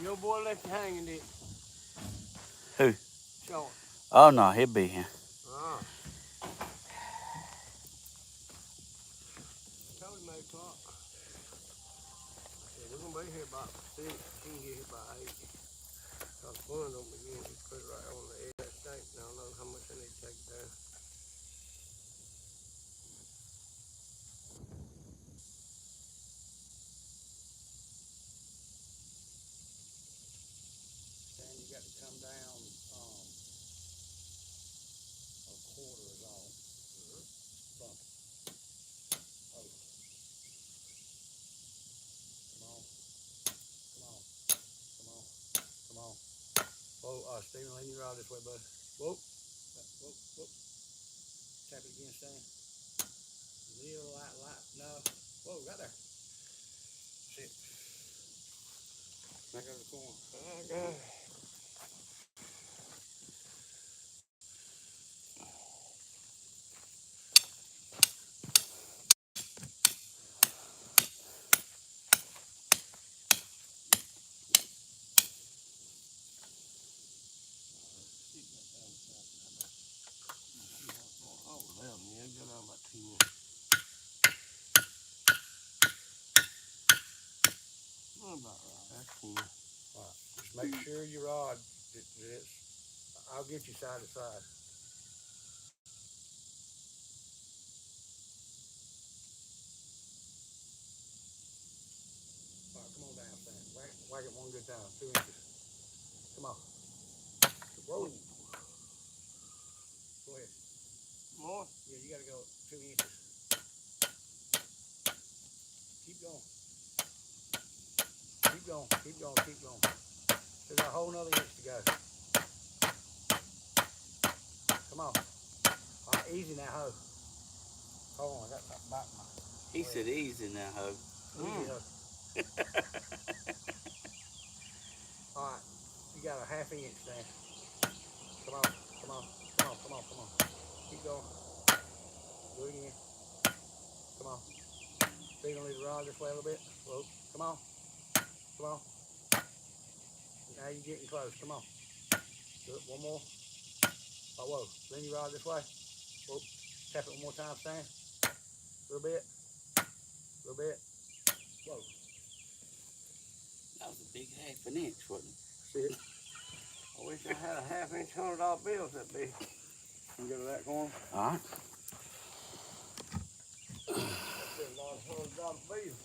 Your boy left you hanging, did Who? Sean. Oh no, he'll be here. Ah. Told him 8 o'clock. I said, we're gonna be here about 6. He can get here by 8. Cause one don't begin. He put it right on the edge of that stake. Now I don't know how much I need to take it down. And you got to come down a quarter is all. Bump. Oh. Come on. Come on. Come on. Come on. Whoa, Stephen, lean your rod this way, bud. Whoa. Whoa. Whoa. Tap it again, Stan. Little light. No. Whoa, right there. Sit. Back over the corner. I got it. Oh, 11, yeah, got on about 2 minutes. About right, that's 10. All right. Just make sure your rod, I'll get you side to side. All right, come on down, Stan. Whack it one good time. 2 inches. Come on. Whoa. Go ahead. More? Yeah, you got to go 2 inches. Keep going. Keep going. Keep going. Keep going. There's a whole nother inch to go. Come on. All right, easy now, ho. Hold on, I got that back my. He said easy now, ho. Easy, ho. All right, you got a ½ inch there. Come on. Keep going. Do it again. Come on. So you're gonna leave the rod this way a little bit. Whoa. Come on. Now you're getting close. Come on. Do it one more. Oh, whoa. Lean your rod this way. Whoa. Tap it one more time, Stan. A little bit. Whoa. That was a big ½ an inch, wasn't it? See it? I wish I had a ½ inch $100 bills that big. You go to that corner. All right. That's been a lot of $100 bills.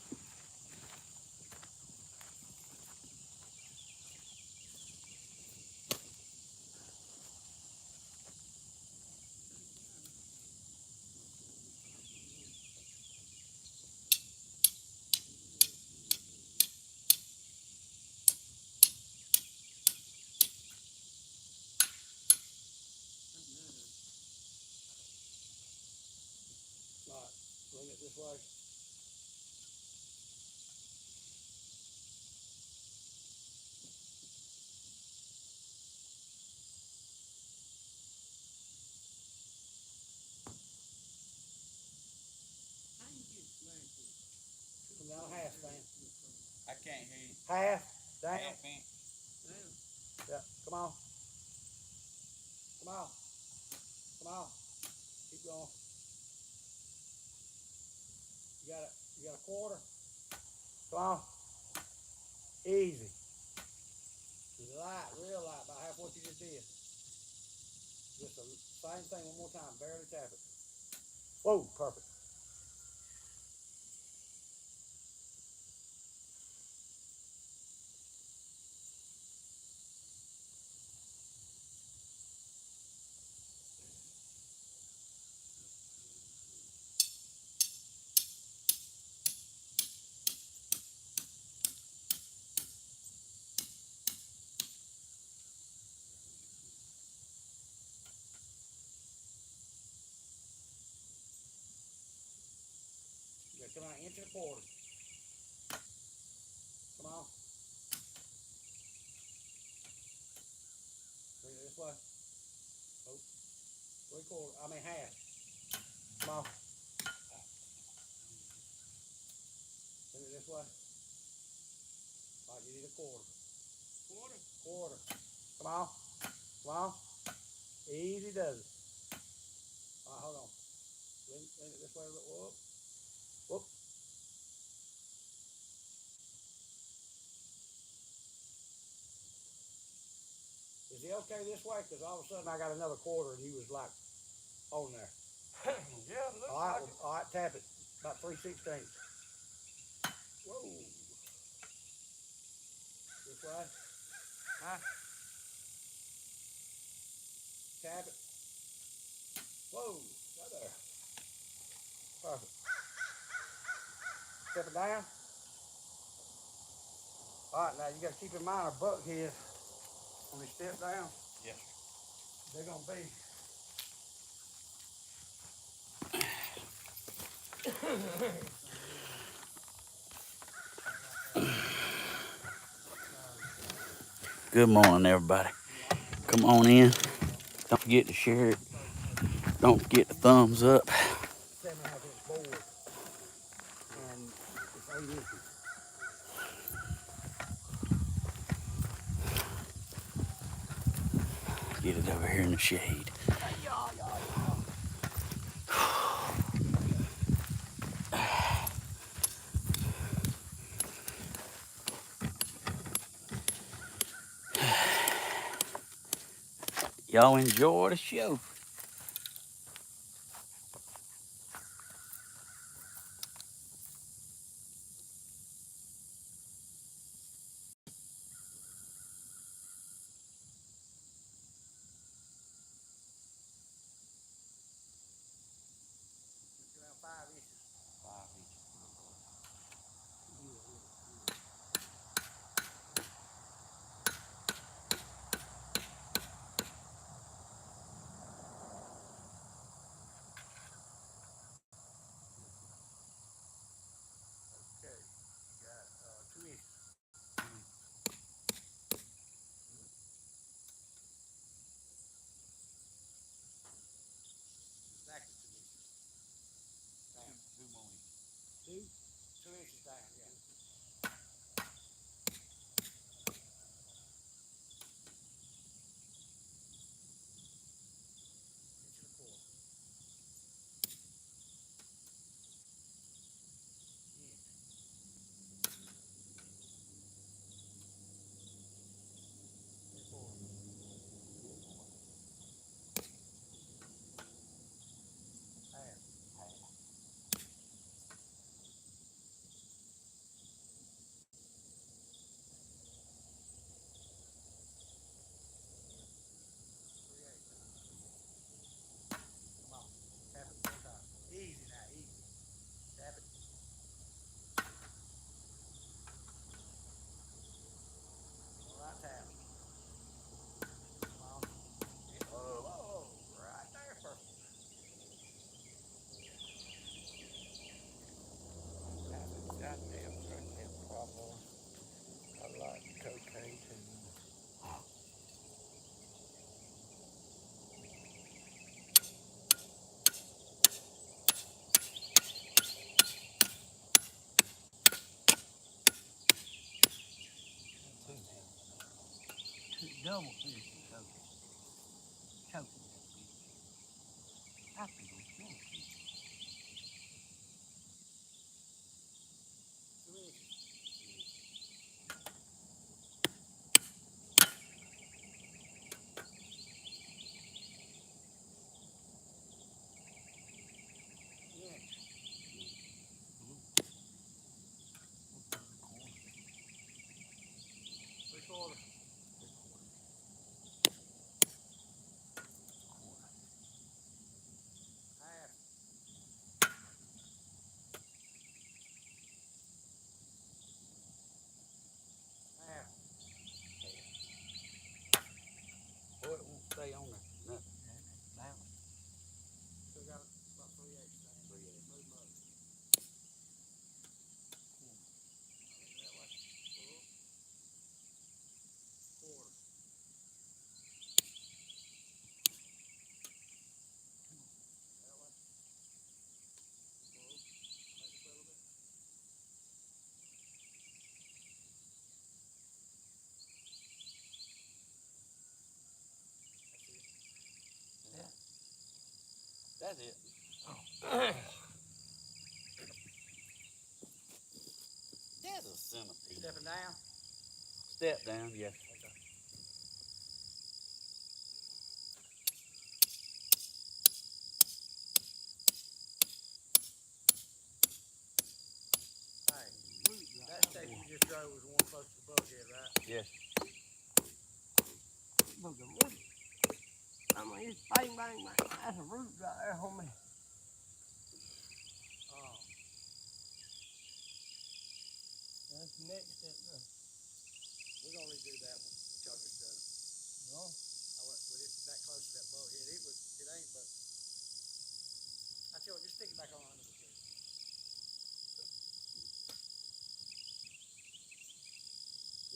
All right. Bring it this way. Come down a half, Stan. I can't hear you. Half. Down. ½ inch. Yeah. Come on. Keep going. You got a quarter. Come on. Easy. Light, real light, about half what you just did. Just the same thing one more time. Barely tap it. Whoa, perfect. You gotta come out 1.25 inches. Come on. Bring it this way. Oh, 3/4. I mean half. Come on. Bring it this way. All right, you need a quarter. Quarter. Come on. Come on. Easy does it. All right, hold on. Lean it this way a little. Whoop. Whoop. Is he okay this way? Because all of a sudden I got another quarter and he was like on there. Yeah, looks All right, like it. all right, tap it. About 3/16. Whoa. This way. Huh? Tap it. Whoa. Right there. Perfect. Step it down. All right, now you got to keep in mind our buck heads when they step down. Yes, They're going to be. Good morning, everybody. Come on in. Don't forget to share it. Don't forget the thumbs up. 7.5-inch board. And it's 8 inches. Get it over here in the shade. Y'all enjoy the show. Around 5 inches. 5 inches. Okay. Got 2 inches. Exactly 2 inches. Down. 2 more inches. 2? 2 inches down, yeah. Inch and a quarter. Inch. Three-quarter. Half. Come on. Tap it 4 times. Easy now, easy. Tap it. All right, tap. Come on. Whoa, whoa, right there, perfect. That's a goddamn goddamn cowboy. I like cocaine too. Double fish choking. Choking that fish. I think it's double fish. 2 inches. Inch. 3/4. That's it. There's a centipede. Stepping down? Step down, yes. Okay. Hey, that stake you just drove was the one close to the bulkhead, right? Yes. Look at root. I mean, it's bang, bang, bang. That's a root right there, homie. That's next step there. We're gonna redo that one. What y'all just done. No? I went with it that close to that bulkhead. It ain't, but I tell you what, just stick it back on under the tree.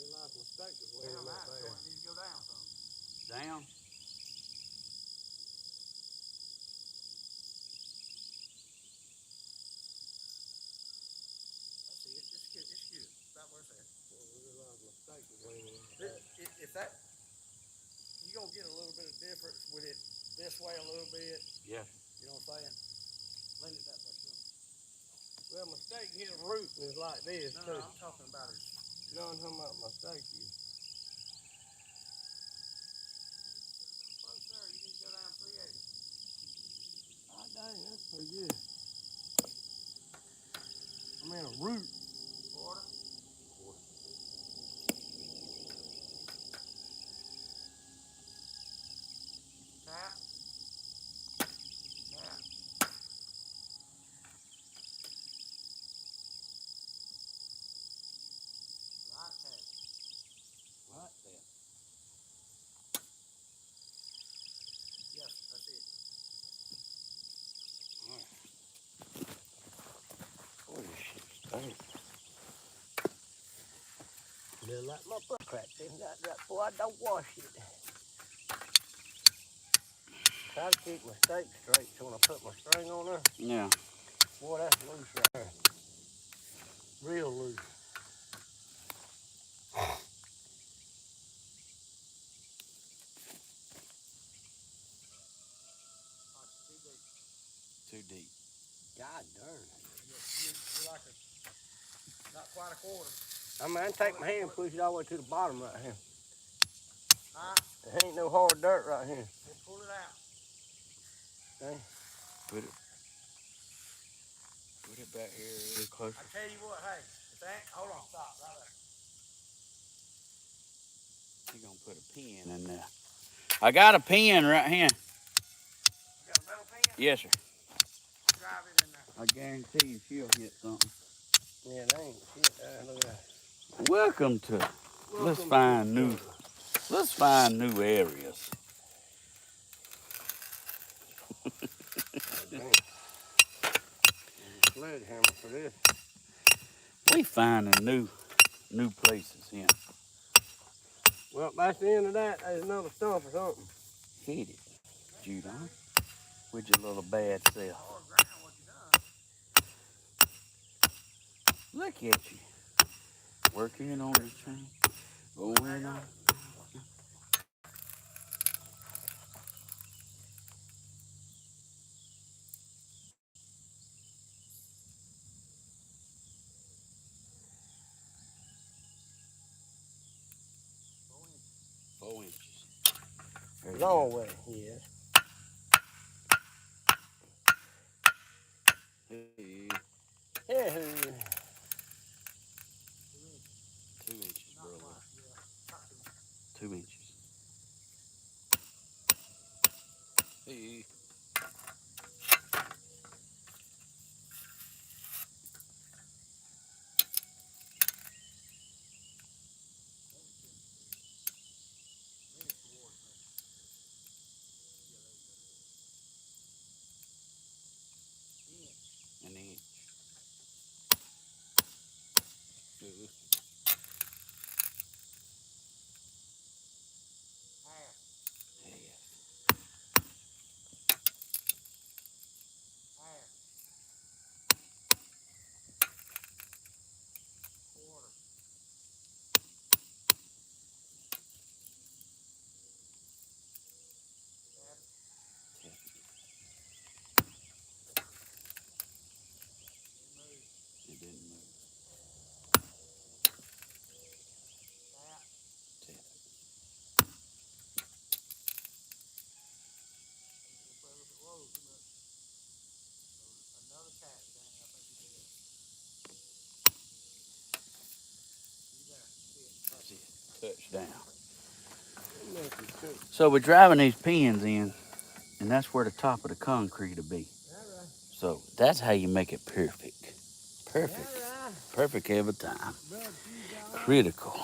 Realize mistake was Down laying that, up so there. it needs to go down some. Down. I see it. It's good. It's good. About where it's at. Well, we realize mistake was laying up there. If that, you're gonna get a little bit of difference with it this way a little bit. Yes. You know what I'm saying? Lean it that way, son. Well, mistake hit a root and it's like this, No, too. I'm talking about it. You know what I'm talking about? Mistake is. Close there. You need to go down 3/8. Oh, dang, that's pretty good. I mean, a root. Quarter. Tap. Tap. Right tap. Right there. Yes, that's it. All right. Boy, this shit stinks. Little like my butt crack. That boy, I don't wash it. Try to keep my steak straight so when I put my string on there, Yeah. boy, that's loose right there. Real loose. Too deep. Too deep. God darn. You're like not quite a quarter. I mean, I can take my hand and push it all the way to the bottom right here. Huh? There ain't no hard dirt right here. We'll pull it out. Okay? Put it back here a little closer. I tell you what, hey, if that ain't, hold on, stop right there. You're gonna put a pin in there. I got a pin right here. You got a metal pen? Yes, sir. Drive it in there. I guarantee you she'll hit something. Yeah, that ain't shit. Look at that. Welcome to. Let's find new areas. Sledgehammer for this. We finding new places here. Well, that's the end of that. There's another stump or something. Hit it, Judon, with your little bad self. Hard ground, what you done. Look at you, working on the train, going on. 4 inches. There you Long go. way, yes. Hey, Yeah. 2 inches, Not brother. quite, yeah. Not too much. 2 inches. Hey. An inch. down. Nothing to. So we're driving these pins in, and that's where the top of the concrete will be. All right. So that's how you make it perfect. Perfect. All right. Perfect every time. Brought to you by Critical.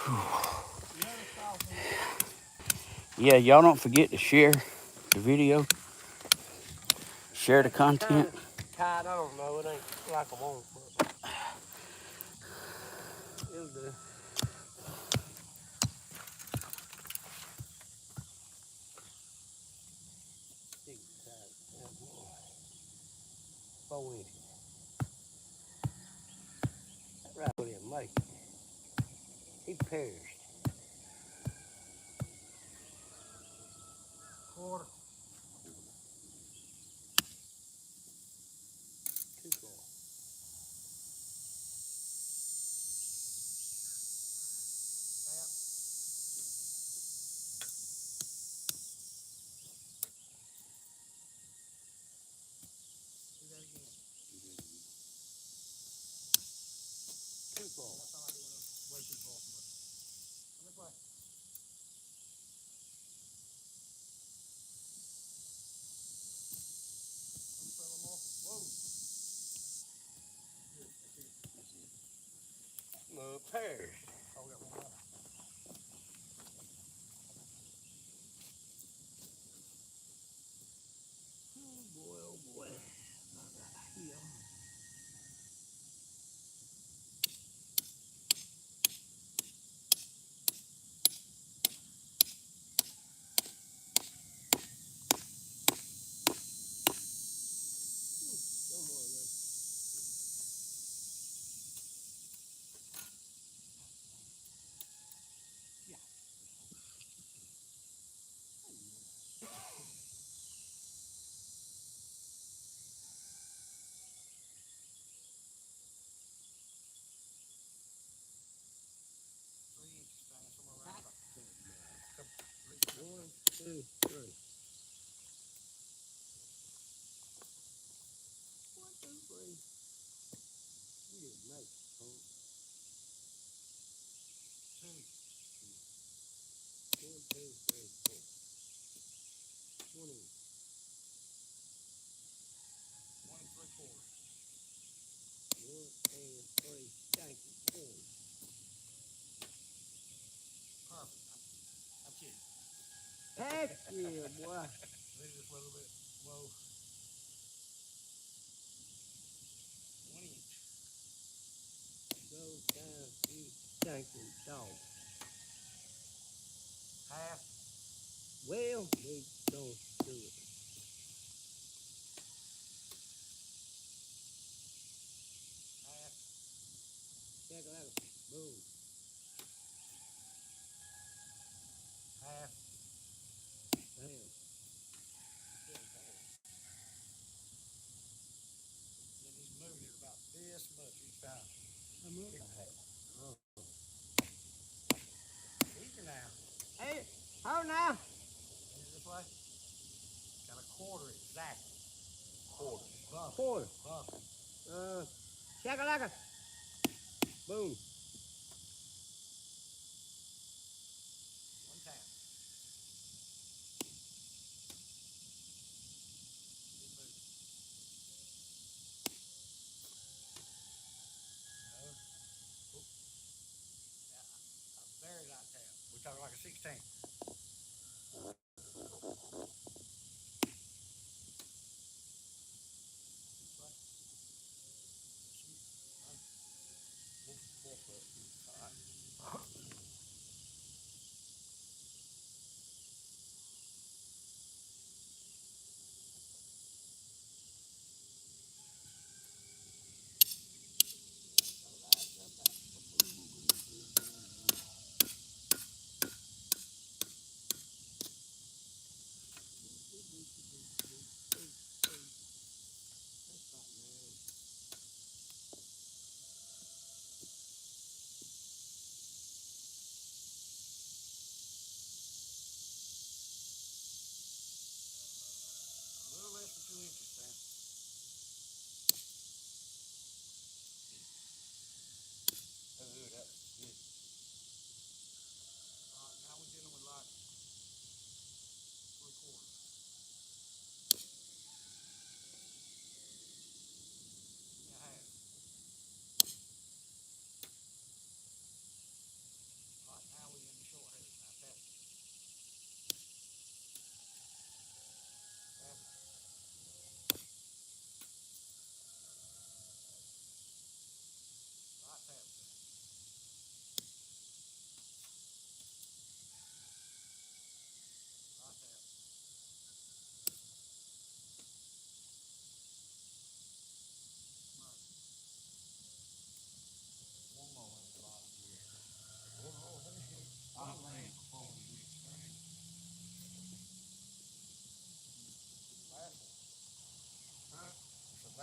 another coffin. Yeah, y'all don't forget to share the video. Share the content. Tied on, though. It ain't like I want, but it'll do. Stick it tight. 4 inches. Right what he'll make. He perished. Quarter. Too far. Do that again. Too far. That's all I do. Way too far. Come this way. Come for a little more. Whoa. Good. That's it. No, perished. Oh, we got one more. Oh boy, oh boy. Yeah. Somewhere there. Yeah. One, two, three. 1, 2, 3. You didn't make it, huh? 2. 1, 2, 3, 4. 20. 1 3/4. 1 and 3. Thank you. 4. Perfect. I'm kidding. Heck yeah, boy. Leave this a little bit low. 1 inch. Go down, you stinking dog. Half. Well, we don't do it. Half. Check it out. Boom. Half. Bam. Then he's moving it about this much each time. I'm moving. Oh. Easy now. Hey, how now? This way. Got a quarter exactly. Quarter. Buck. Quarter. Buck. Shakalaka. Boom. One tap. Good move. No. Oop. Yeah, a very light tap. We're talking like a 16.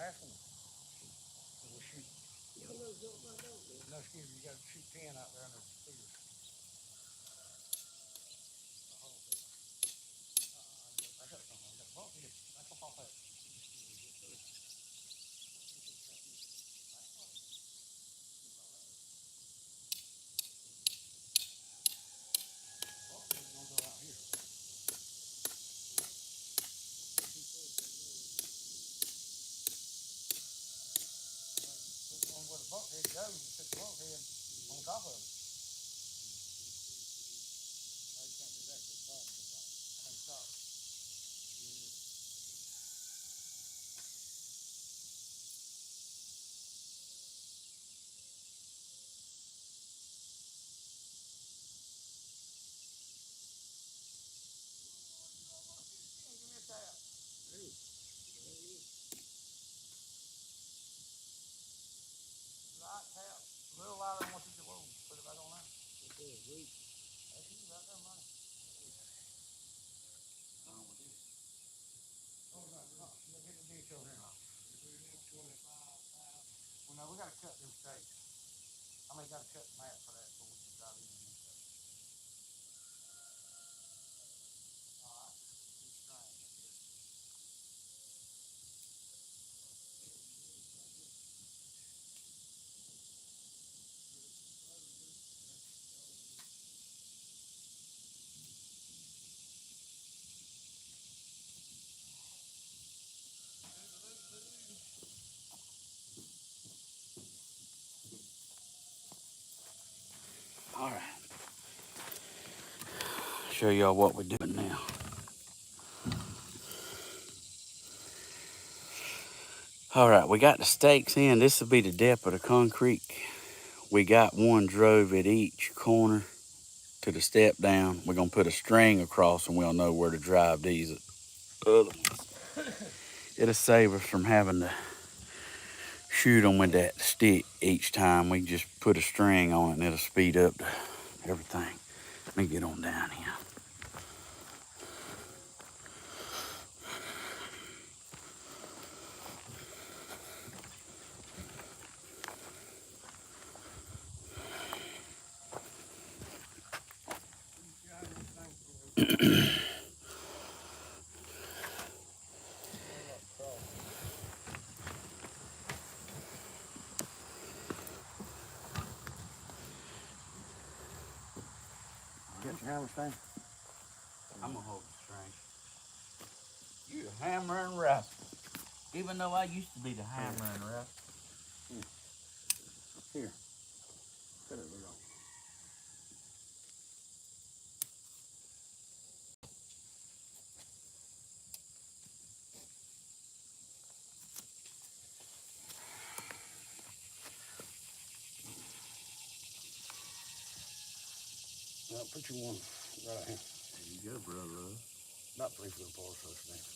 last one. We'll shoot. Y'all know something I don't do. No, excuse me, you gotta shoot 10 out there under the figures. I got some. I got a bump here. That's a pop out. Where the bulkhead goes, you put the bulkhead on top of it. No, you can't do that because it's falling. I mean, stop. Give me a tap. Light tap. A little lighter than what you can. Whoa, put it back on there. Okay, wait. That's you right there, money. Oh, no, no. You get the details in. Well, no, we gotta cut them stakes. I mean, gotta cut the map for that so we can drive in and stuff. All right. Good string. All right. Show y'all what we're doing now. All right, we got the stakes in. This will be the depth of the concrete. We got one drove at each corner to the step down. We're gonna put a string across and we'll know where to drive these other ones. It'll save us from having to shoot them with that stick each time. We just put a string on it and it'll speed up everything. Let me get on down here. Get your hammer thing. I'm gonna hold the string. You're a hammer and rough. Even though I used to be the hammer and rough. Here. Cut it, we go. Well, put your one right out here. There you go, brother. About 3 foot apart, so it's nice.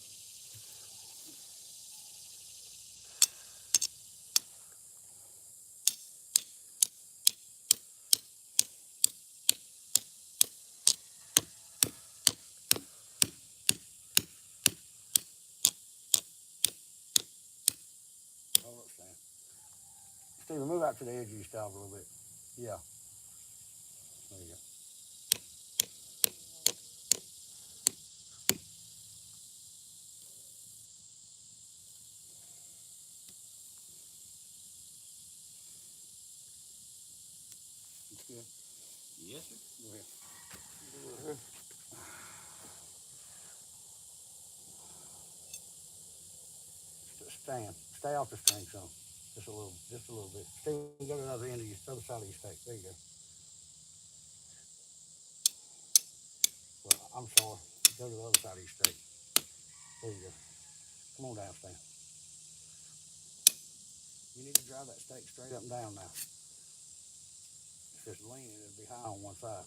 Hold up, Stan. Steven, move out to the edge of your stove a little bit. Yeah. There you go. It's good. Yes, sir. Go ahead. Stand. Stay off the string some. Just a little bit. Steven, go to the other end of your other side of your stake. There you go. Well, I'm sorry. Go to the other side of your stake. There you go. Come on down, Stan. You need to drive that stake straight up and down now. If it's leaning, it'll be high on one side.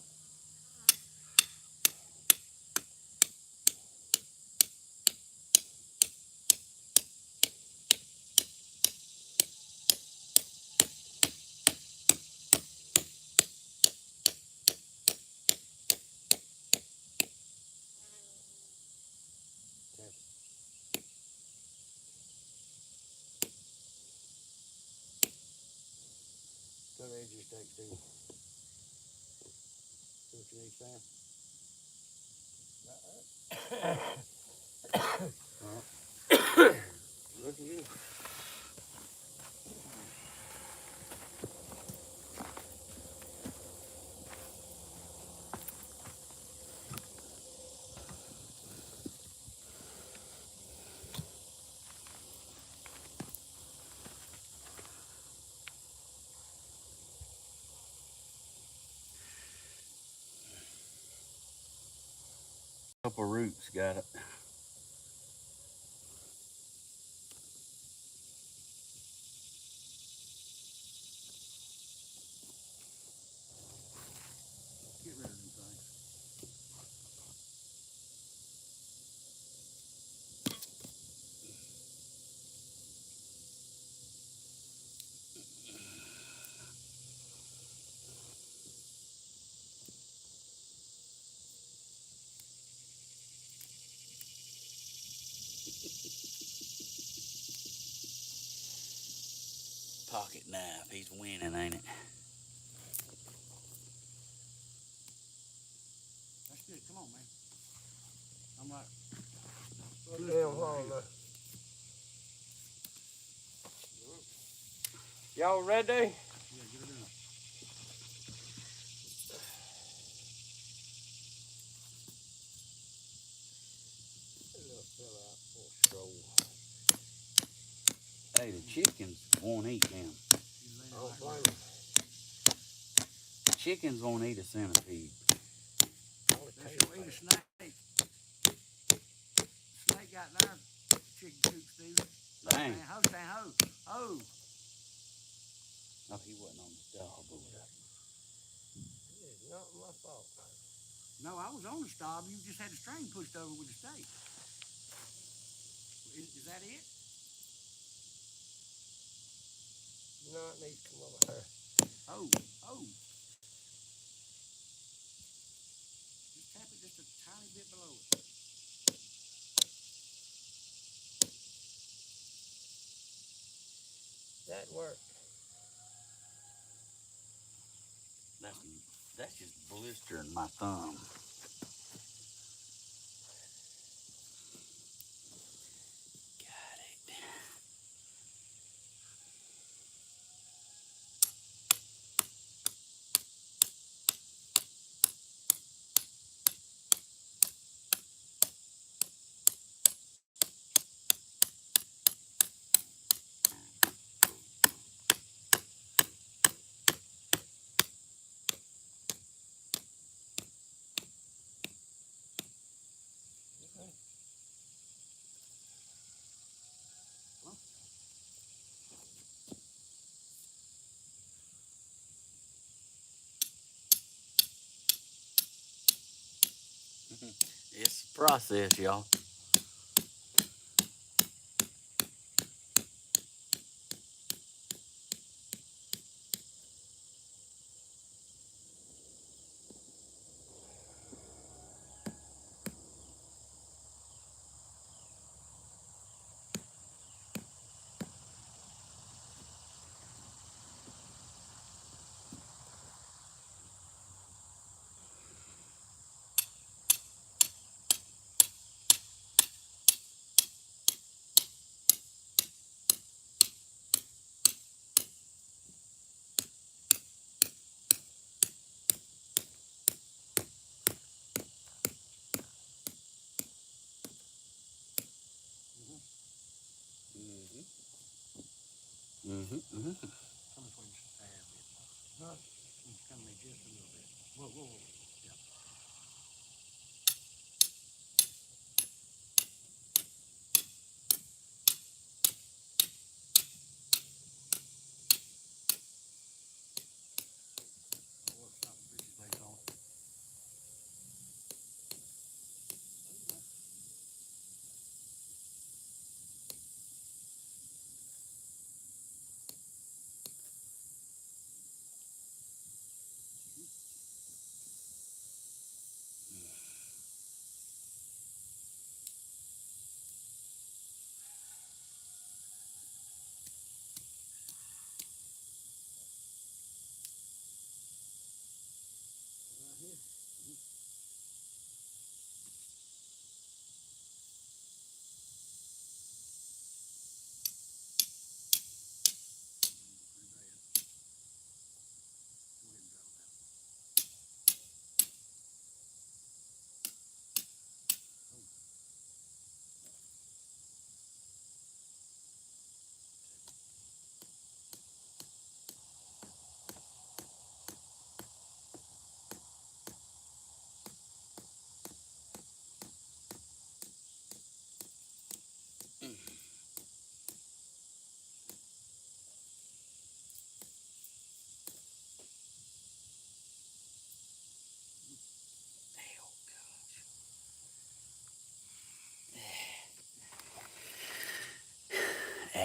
edge of your steak, Steve. See what you need, Sam? Look at you. Couple roots got it. Get rid of them things. Pocket knife. He's winning, ain't it? That's good. Come on, man. I'm like, What damn hole there? Y'all ready? yeah, get it in there. Little fella out for a stroll. Hey, the chickens won't eat them. You lean it I don't like blame that. him. Chickens won't eat a centipede. All it They tastes sure eat a like. snake. Snake got in our chicken coop, Steve. Dang. Man, ho, stand ho. Ho. Oh, he wasn't on the dog over there. It's not my fault. No, I was on the stop. You just had the string pushed over with the steak. Is that it? No, it needs to come over here. Oh, oh. Just tap it just a tiny bit below it. That worked. That's just blistering my thumb. Got it. It's a process, y'all. Mm-hmm. Come this way just a tad bit. Huh? Come there just a little bit. Whoa, whoa, whoa. Yeah. Or something. Put your legs on.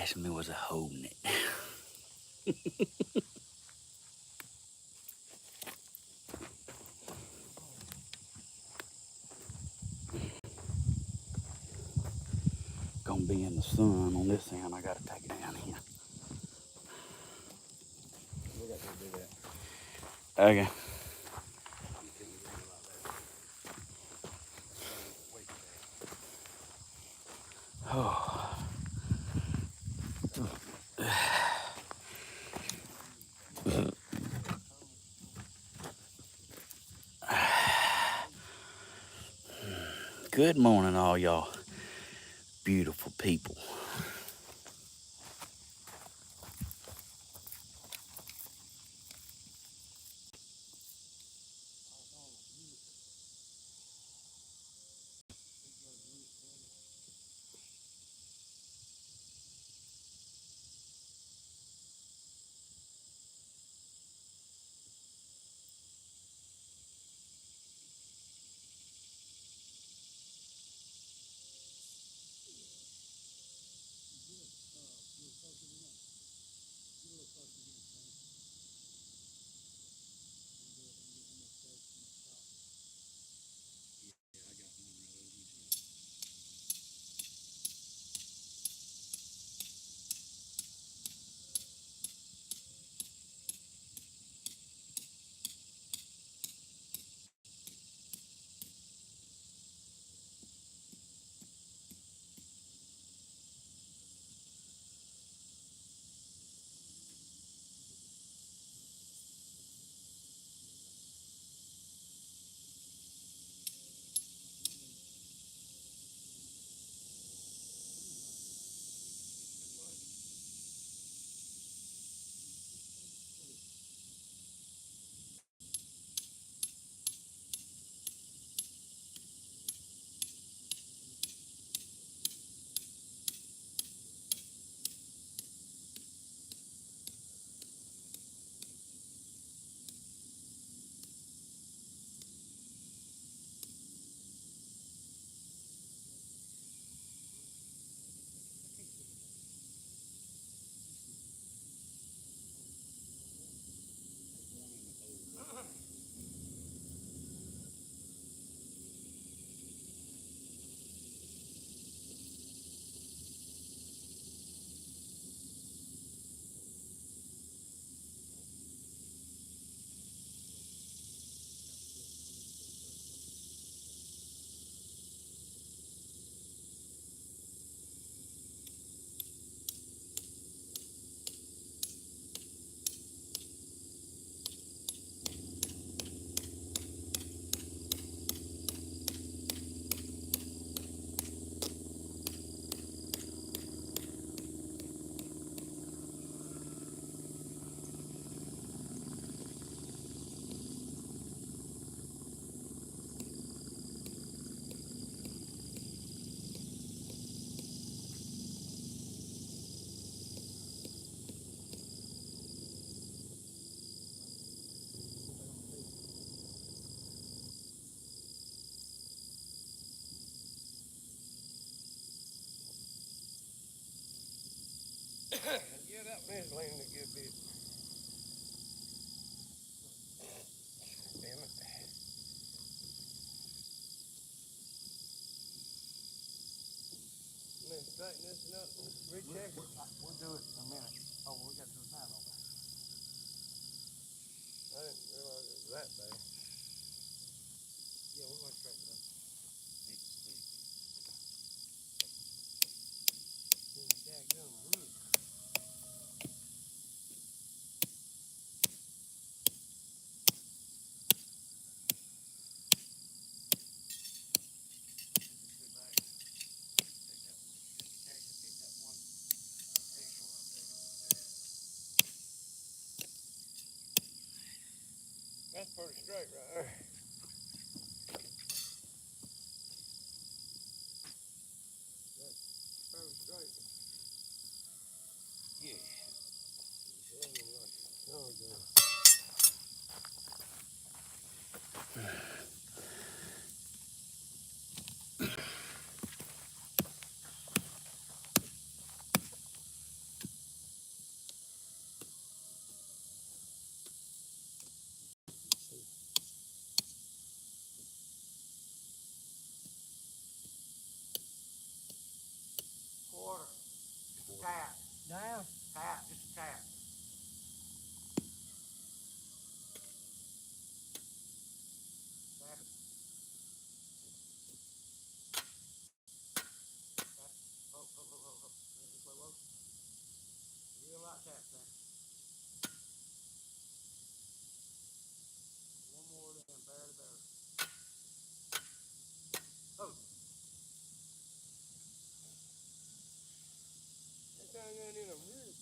asking me was I holding it. Gonna be in the sun on this end. I gotta take it down here. We got to do that. Okay. Oh. Good morning, all y'all beautiful people. Yeah, that man's leaning a good bit. Damn it. And then straighten this up, recheck it. We'll do it in a minute. Oh, we got to do time on it. I didn't realize it was that bad. Yeah, we're going to straighten it up. Dadgum wood. That's pretty straight right there. That's pretty straight. Yeah. Running like a snow gun. Down. Tap. Just a tap. Tap it. Tap. Oh. This way, whoa. Real light tap there. One more then, barely. Oh. That thing ain't in a root.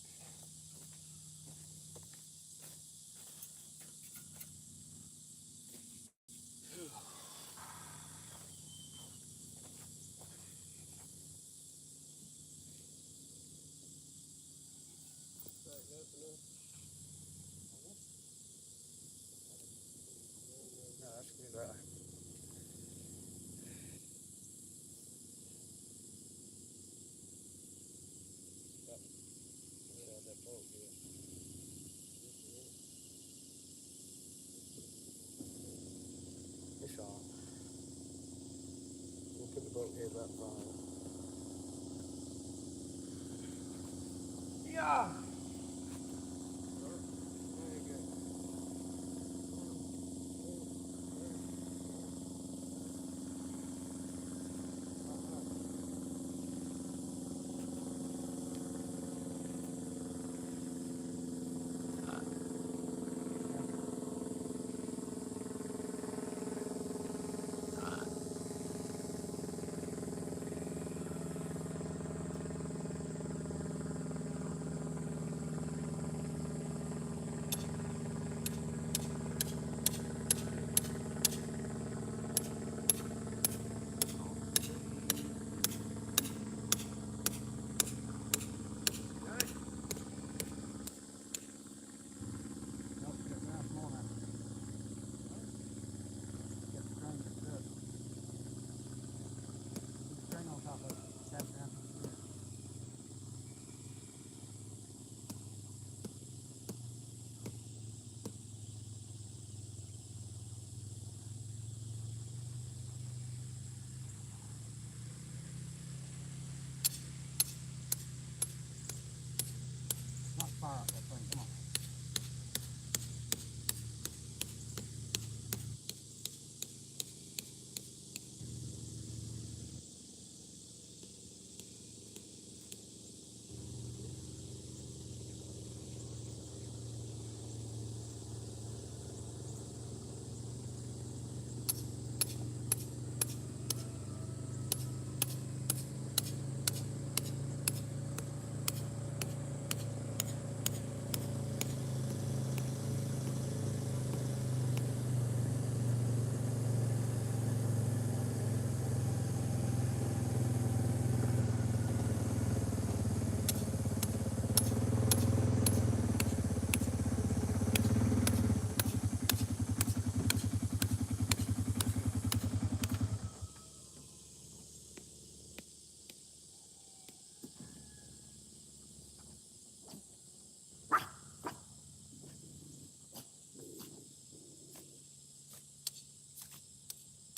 No, that's good. Right. That bolt, yeah. It's on. We'll put the bolt head back on. Yeah! Not fire up that thing. Come on.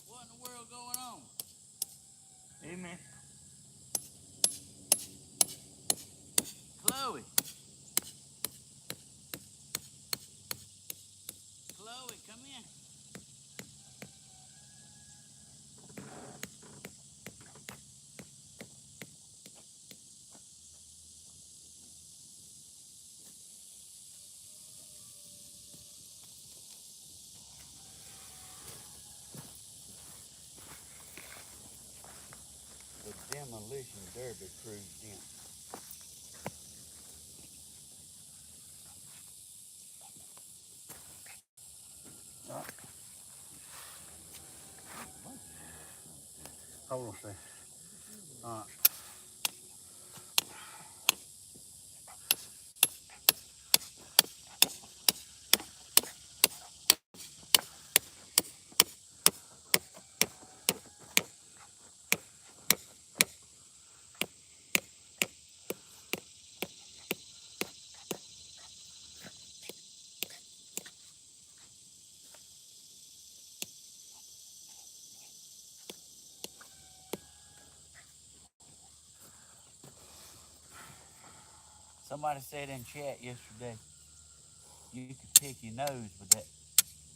What in the world going on? Amen. Chloe. Chloe, come in. The demolition derby cruised in. Hold on a second. All right. Somebody said in chat yesterday, you could pick your nose with that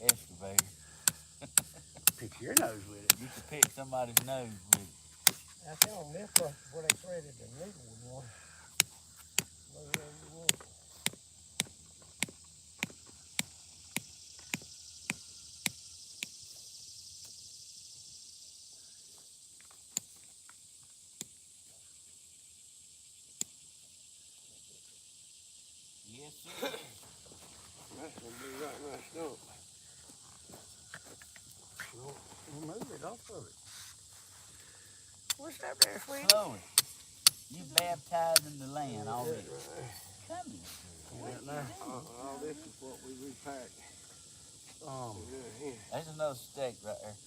excavator. Pick your nose with it. You could pick somebody's nose with it. I tell them this was where they threaded the needle with one. Whatever you want. Yes, sir. That's gonna be right in my stump. We'll move it off of it. What's up there, sweetie? Chloe, you baptizing the land already. Right. Come here, girl. Right now. All this is what we repacked. Here. There's another steak right there.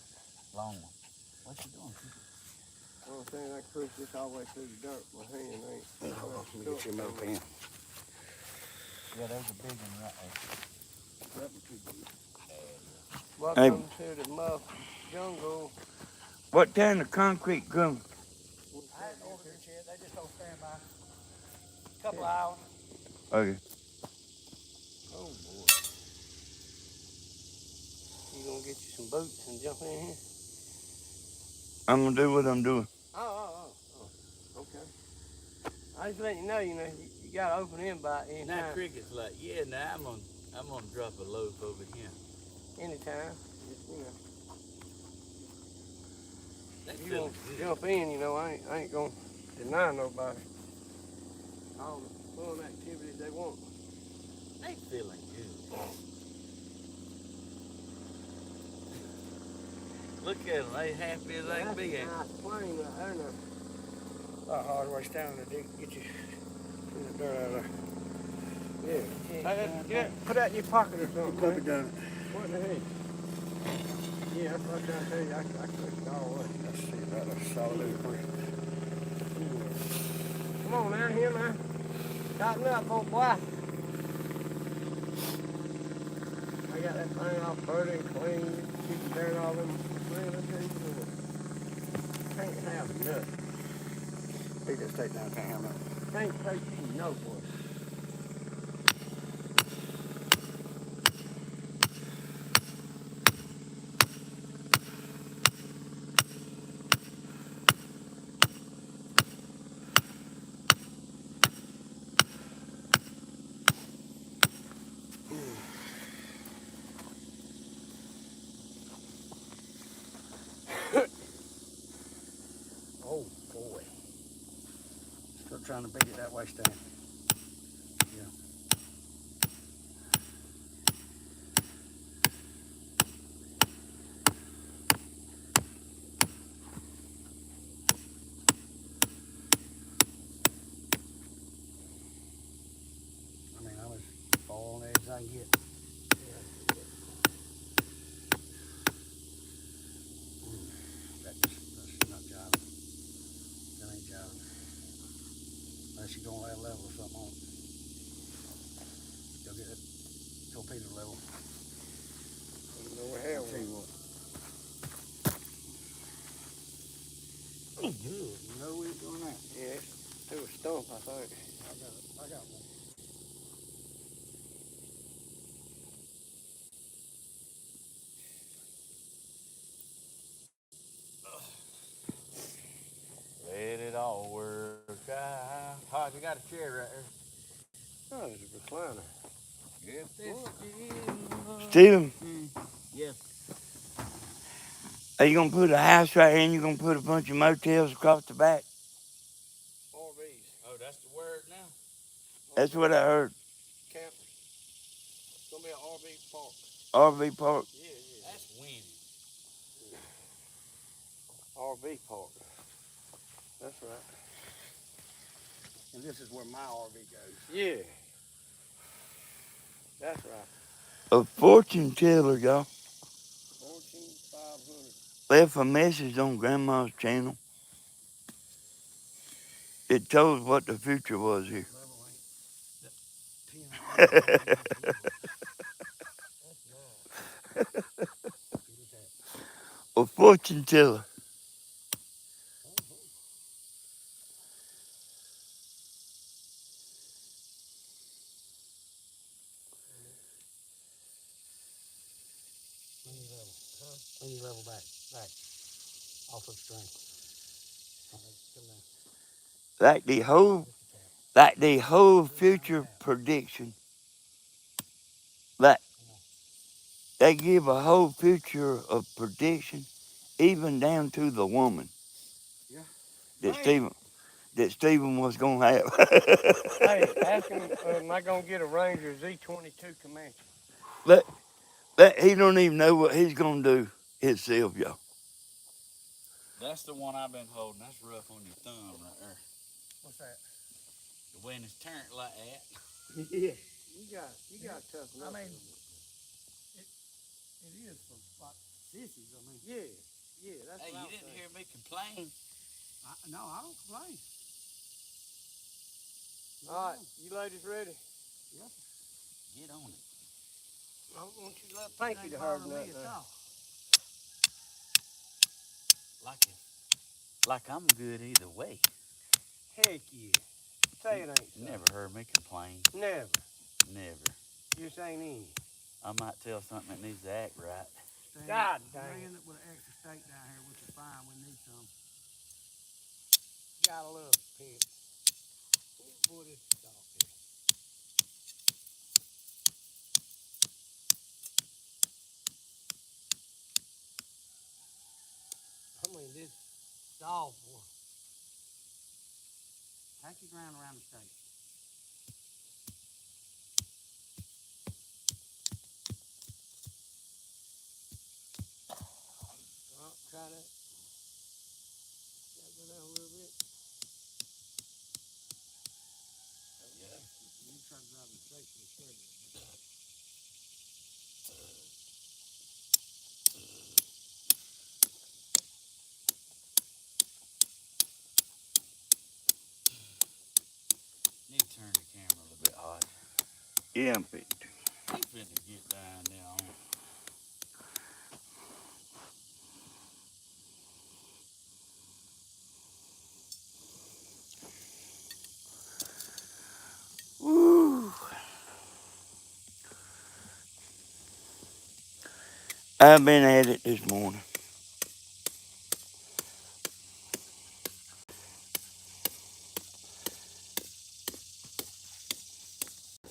Long one. What you doing? Only thing I pushed this all the way through the dirt. My hand ain't. Let me get you another pen. Yeah, there's a big one right there. Welcome to the muff jungle. What time the concrete come? I hadn't ordered it yet. They just on standby. Couple of hours. Okay. Oh boy. You gonna get you some boots and jump in here? I'm gonna do what I'm doing. Oh. Okay. I just let you know, you gotta open in by any Now time. Cricket's like, yeah, now I'm gonna drop a loaf over here. Anytime. Just, They if you feeling want to good. jump in, I ain't gonna deny nobody all the fun activities they want. They feeling good. Look at them. They happy as they can be. That's a nice plane right there now. About hard way down there, Dick. Get you the dirt out of there. Yeah. Put that in your pocket or something. Put it down. What in the heck? Yeah, that's what I'm trying to tell you. I pushed it all the way. Let's see about a solid quick. Come on down here, man. Tighten up, old boy. I got that thing all pretty and clean. Keep burn all them things. Can't have nothing. Take this tape down, can't have nothing. Can't take you no boy. Oh boy. Still trying to beat it that way, Stan. Yeah. I mean, I'm as far on edge as I can get. That's not jiving. That ain't jiving. Unless you're gonna lay a level or something on it. Go get that torpedo level. No hell. I'll tell you what. Oh, good. No, we ain't doing that. Yeah, it was stump, I think. I got one. Let it all work out. Hodge, you got a chair right there. Oh, there's a recliner. If this is Steven, yes. are you gonna put a house right here and you're gonna put a bunch of motels across the back? RVs. Oh, that's the word now. That's what I heard. Campers. It's gonna be an RV park. RV park. Yeah. That's winning. RV park. That's right. And this is where my RV goes. Yeah. That's right. A fortune teller, y'all. 14,500. Left a message on Grandma's channel. It told what the future was here. Level ain't. That pin. That's nice. Get it that. A fortune teller. Then you level back, off of string. All right, come down. Like the whole future prediction. Like they give a whole future of prediction, even down to the woman. Yeah. That Man. Stephen was gonna have. Hey, ask him, am I gonna get a Ranger Z22 Comanche? He don't even know what he's gonna do himself, y'all. That's the one I've been holding. That's rough on your thumb right there. What's that? When it's turned like that. Yeah. You got tough enough. I mean, it is for like sissies. I mean, Yeah, that's Hey, what I you was didn't saying. hear me complain. no, I don't complain. All right, you ladies ready? Yes. Get on it. I don't want you to let Pinky to hurt nothing. Like I'm good either way. Heck yeah. Say it ain't so. Never heard me complain. Never. Never. Just ain't in. I might tell something that needs to act right. God dang. We end up with an extra steak down here, which is fine. We need some. Gotta love pimp. Boy, this is dog here. I mean, this dog boy. Pack your ground around the steak. Oh, try that. Gotta go down a little bit. Yeah. You try to drive the steak to the shredder. Need to turn the camera a little bit hard. Yeah, I'm fit. You finna get down there on it. Woo! I've been at it this morning.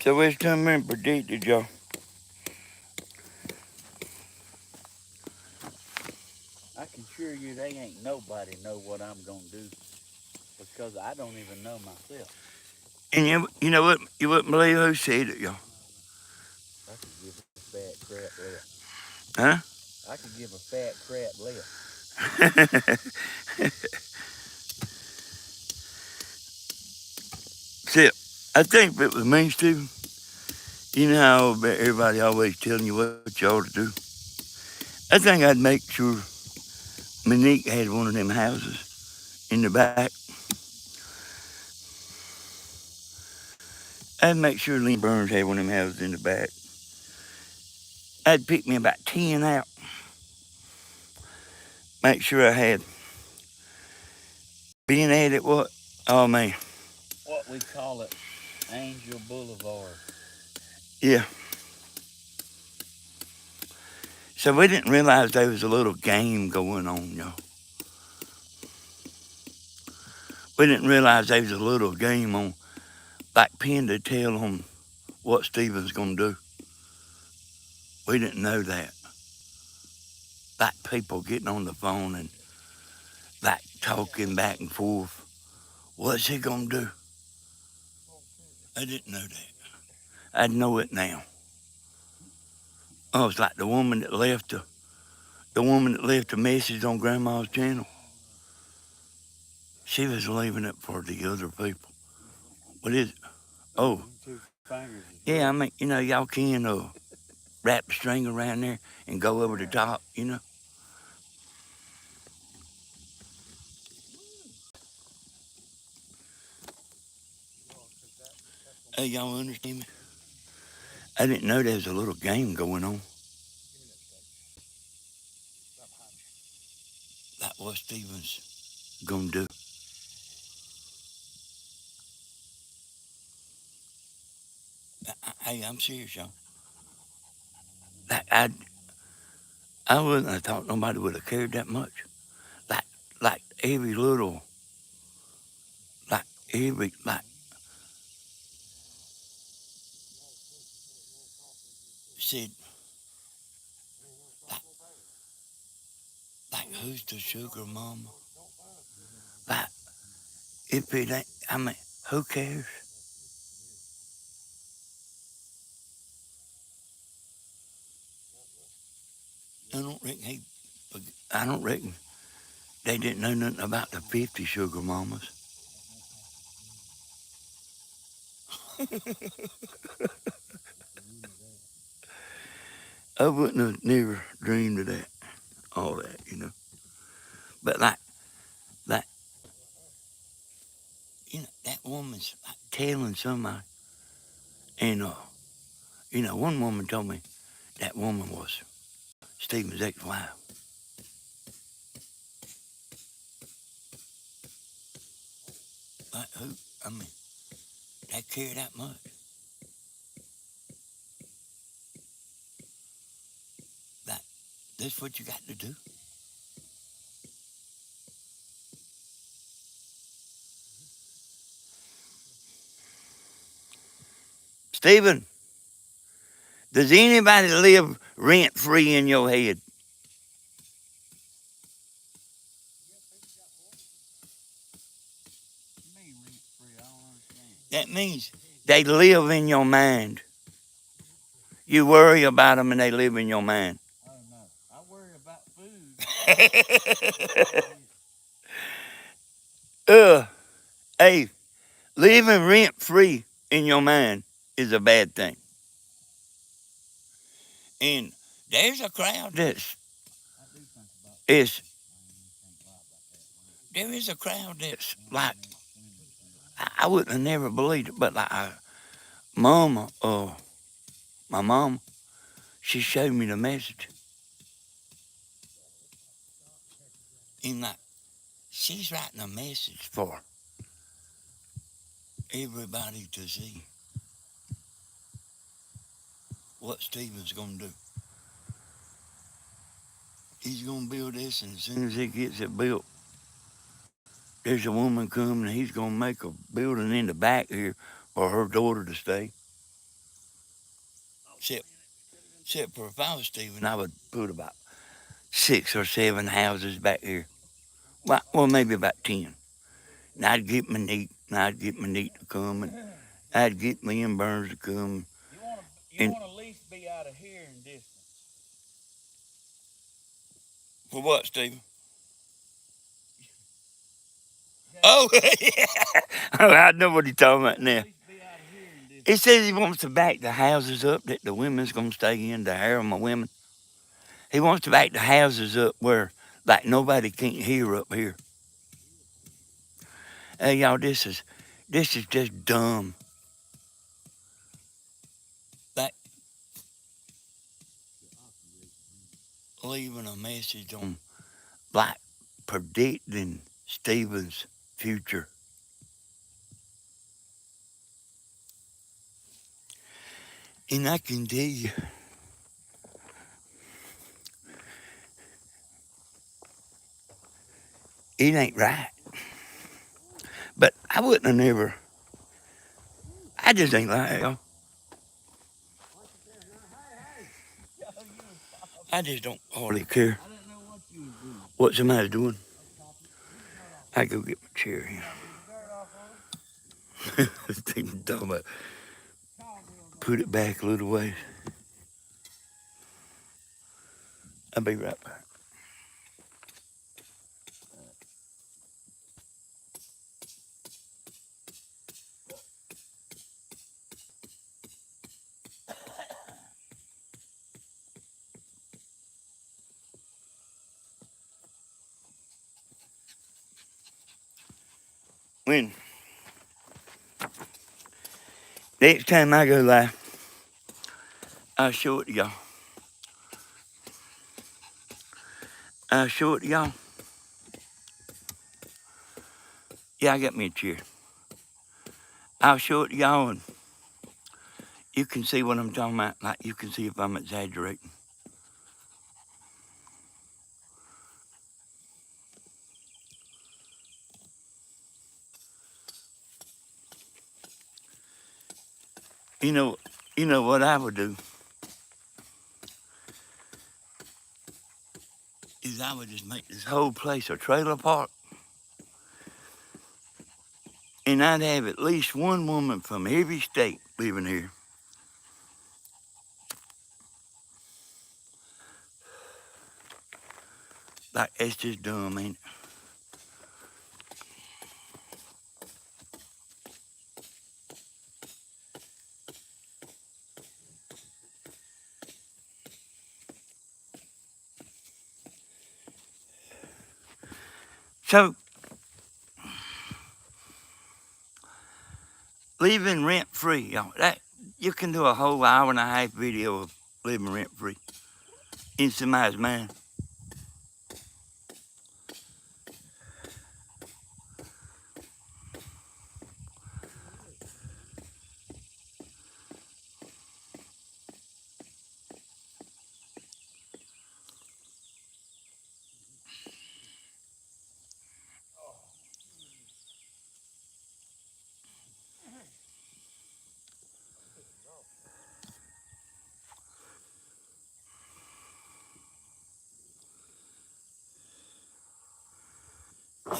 So it's come in predicted, y'all. I can assure you they ain't nobody know what I'm gonna do because I don't even know myself. And you know what? You wouldn't believe who said it, y'all. I could give a fat crap lip. Huh? I could give a fat crap lip. See, I think if it was me, Stephen, you know how everybody always telling you what you ought to do. I think I'd make sure Monique had one of them houses in the back. I'd make sure Lynn Burns had one of them houses in the back. I'd pick me about 10 out. Make sure I had. Being at it, what? Oh, man. What we call it, Angel Boulevard. Yeah. So we didn't realize there was a little game going on, y'all. We didn't realize there was a little game on, like pin to tail on what Stephen's going to do. We didn't know that. Like people getting on the phone and like talking back and forth. What's he going to do? I didn't know that. I know it now. Oh, it's like the woman that left the message on Grandma's channel. She was leaving it for the other people. What is it? Oh, 2 fingers. yeah, I mean, you know, y'all can wrap the string around there and go over the top, you know. Hey, y'all understand me? I didn't know there was a little game going on. Like what Stephen's gonna do. Hey, I'm serious, y'all. Like I wouldn't have thought nobody would have cared that much. Like every little, like said, like, like who's the sugar mama? Like if it ain't, I mean, who cares? I don't reckon I don't reckon they didn't know nothing about the 50 sugar mamas. I wouldn't have never dreamed of that, all that, you know. But like, you know, that woman's like telling somebody, and you know, one woman told me that woman was Stephen's ex-wife. Like who? I mean, they care that much. Like, that's what you got to do. Stephen, does anybody live rent-free in your head? That means they live in your mind. You worry about them and they live in your mind. Oh no, I worry about food. Hey, living rent-free in your mind is a bad thing. And there's a crowd is there is a crowd that's like, I wouldn't have never believed it, but like mama, my mom, she showed me the message. And like, she's writing a message for everybody to see what Stephen's going to do. He's going to build this, and as soon as he gets it built, there's a woman coming, and he's going to make a building in the back here for her daughter to stay. Except for if I was Stephen, I would put about 6 or 7 houses back here. Well, maybe about 10. And I'd get my neat, to come, and I'd get me and Burns to come. You want to at least be out of hearing distance. For what, Stephen? Oh, yeah. Oh, I know what he's talking about now. He says he wants to back the houses up that the women's going to stay in, the harem of women. He wants to back the houses up where, like, nobody can't hear up here. Hey, y'all, this is just dumb. Like, leaving a message on, like, predicting Stephen's future. And I can tell you, it ain't right. But I wouldn't have never, I just ain't like y'all. I just don't hardly care what somebody's doing. I go get my chair here. Stephen talking about put it back a little ways. I'll be right back. When next time I go live, I'll show it to y'all. Yeah, I got me a chair. I'll show it to y'all, and you can see what I'm talking about. Like, you can see if I'm exaggerating. You know what I would do is I would just make this whole place a trailer park, and I'd have at least one woman from every state living here. Like, it's just dumb, ain't it? So, living rent free, y'all. That you can do a whole hour and a half video of living rent free in somebody's mind.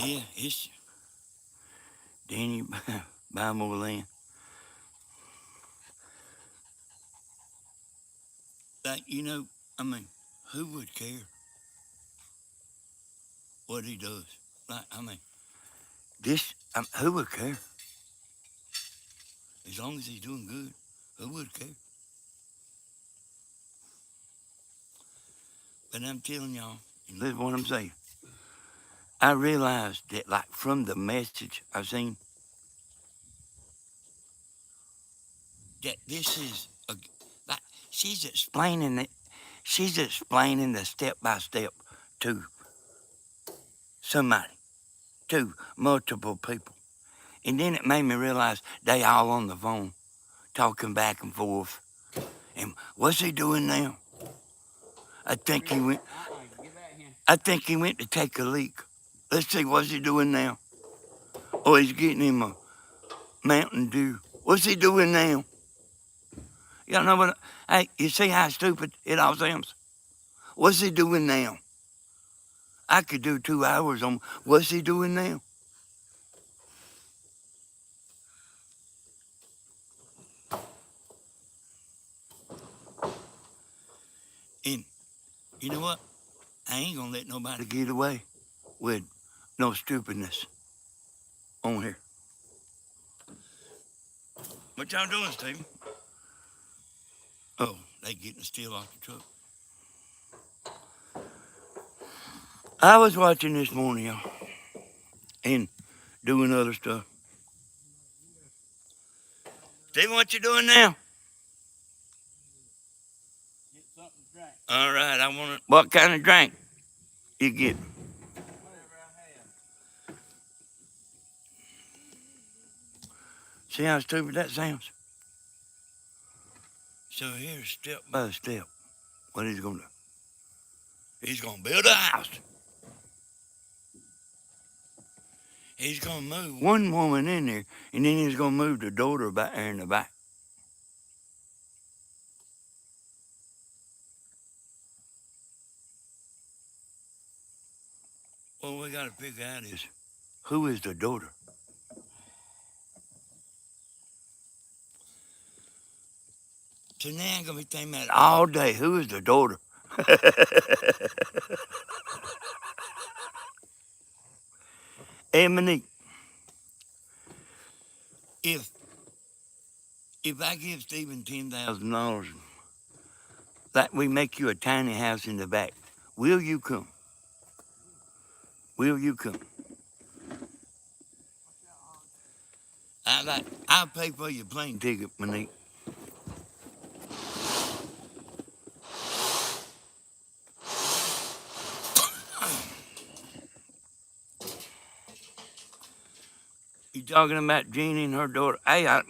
Yeah, it's Danny buy more land. Like, I mean, who would care what he does? Like, I mean, who would care? As long as he's doing good, who would care? But I'm telling y'all, and listen to what I'm saying. I realized that, like, from the message I've seen, that this is like she's explaining it. She's explaining the step by step to somebody, to multiple people, and then it made me realize they all on the phone talking back and forth. And what's he doing now? I think he went. I think he went to take a leak. Let's see, what's he doing now? Oh, he's getting him a Mountain Dew. What's he doing now? Y'all know what? Hey, you see how stupid it all sounds? What's he doing now? I could do 2 hours on what's he doing now. And you know what? I ain't gonna let nobody get away with no stupidness on here. What y'all doing, Stephen? Oh, they getting steel off the truck. I was watching this morning, y'all, and doing other stuff. Stephen, what you doing now? Get something to drink. All right, I want to. What kind of drink you get? Whatever I have. See how stupid that sounds? So here's step by step what he's gonna do. He's gonna build a house. He's gonna move one woman in there, and then he's gonna move the daughter back there in the back. What we gotta figure out is who is the daughter? So now I'm gonna be thinking about it all day. Who is the daughter? Hey, Monique, if I give Stephen $10,000, like we make you a tiny house in the back, will you come? Will you come? I'll pay for your plane ticket, Monique. You talking about Jeannie and her daughter? Hey, I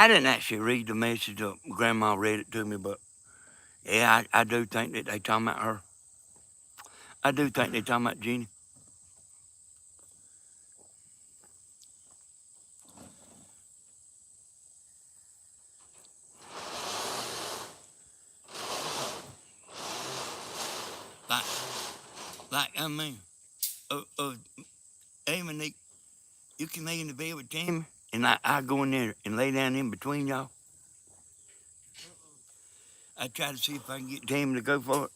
didn't actually read the message. Grandma read it to me, but yeah, I do think that they talking about her. I do think they talking about Jeannie. I mean, Amy, you can lay in the bed with Tammy, and I go in there and lay down in between y'all. I try to see if I can get Tammy to go for it.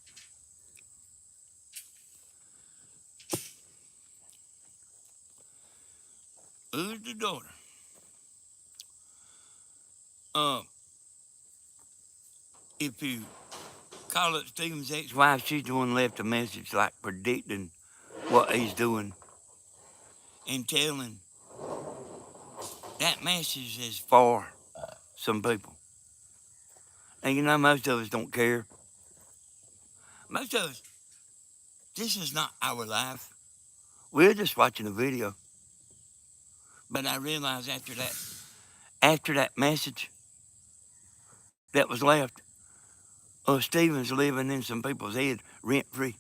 Who's the daughter? If you call up Stephen's ex-wife, she's the one left a message like predicting what he's doing and telling that message is for some people. And you know, most of us don't care. Most of us, this is not our life. We're just watching a video. But I realized after that message that was left, Stephen's living in some people's head rent-free.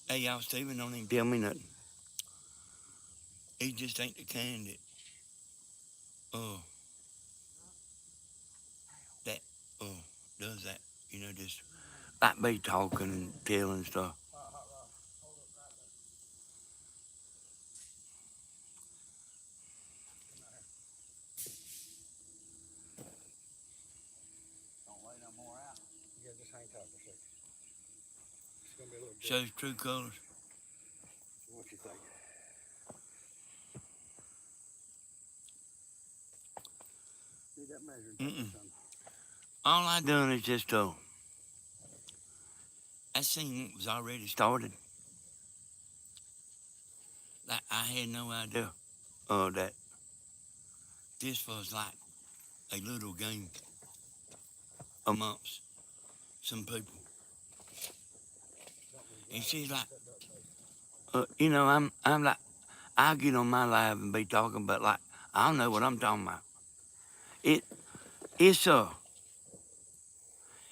Hey, y'all, Stephen don't even tell me nothing. He just ain't the kind that does that. You know, just like me talking and telling stuff. Don't lay no more out. Yeah, just hang tight for a second. It's gonna be a little. Shows true colors. What you think? Need that measuring tape. All I done is just I seen it was already started. Like I had no idea that this was like a little game amongst some people. And she's like, you know, I'm like, I'll get on my live and be talking, but like, I don't know what I'm talking about. It's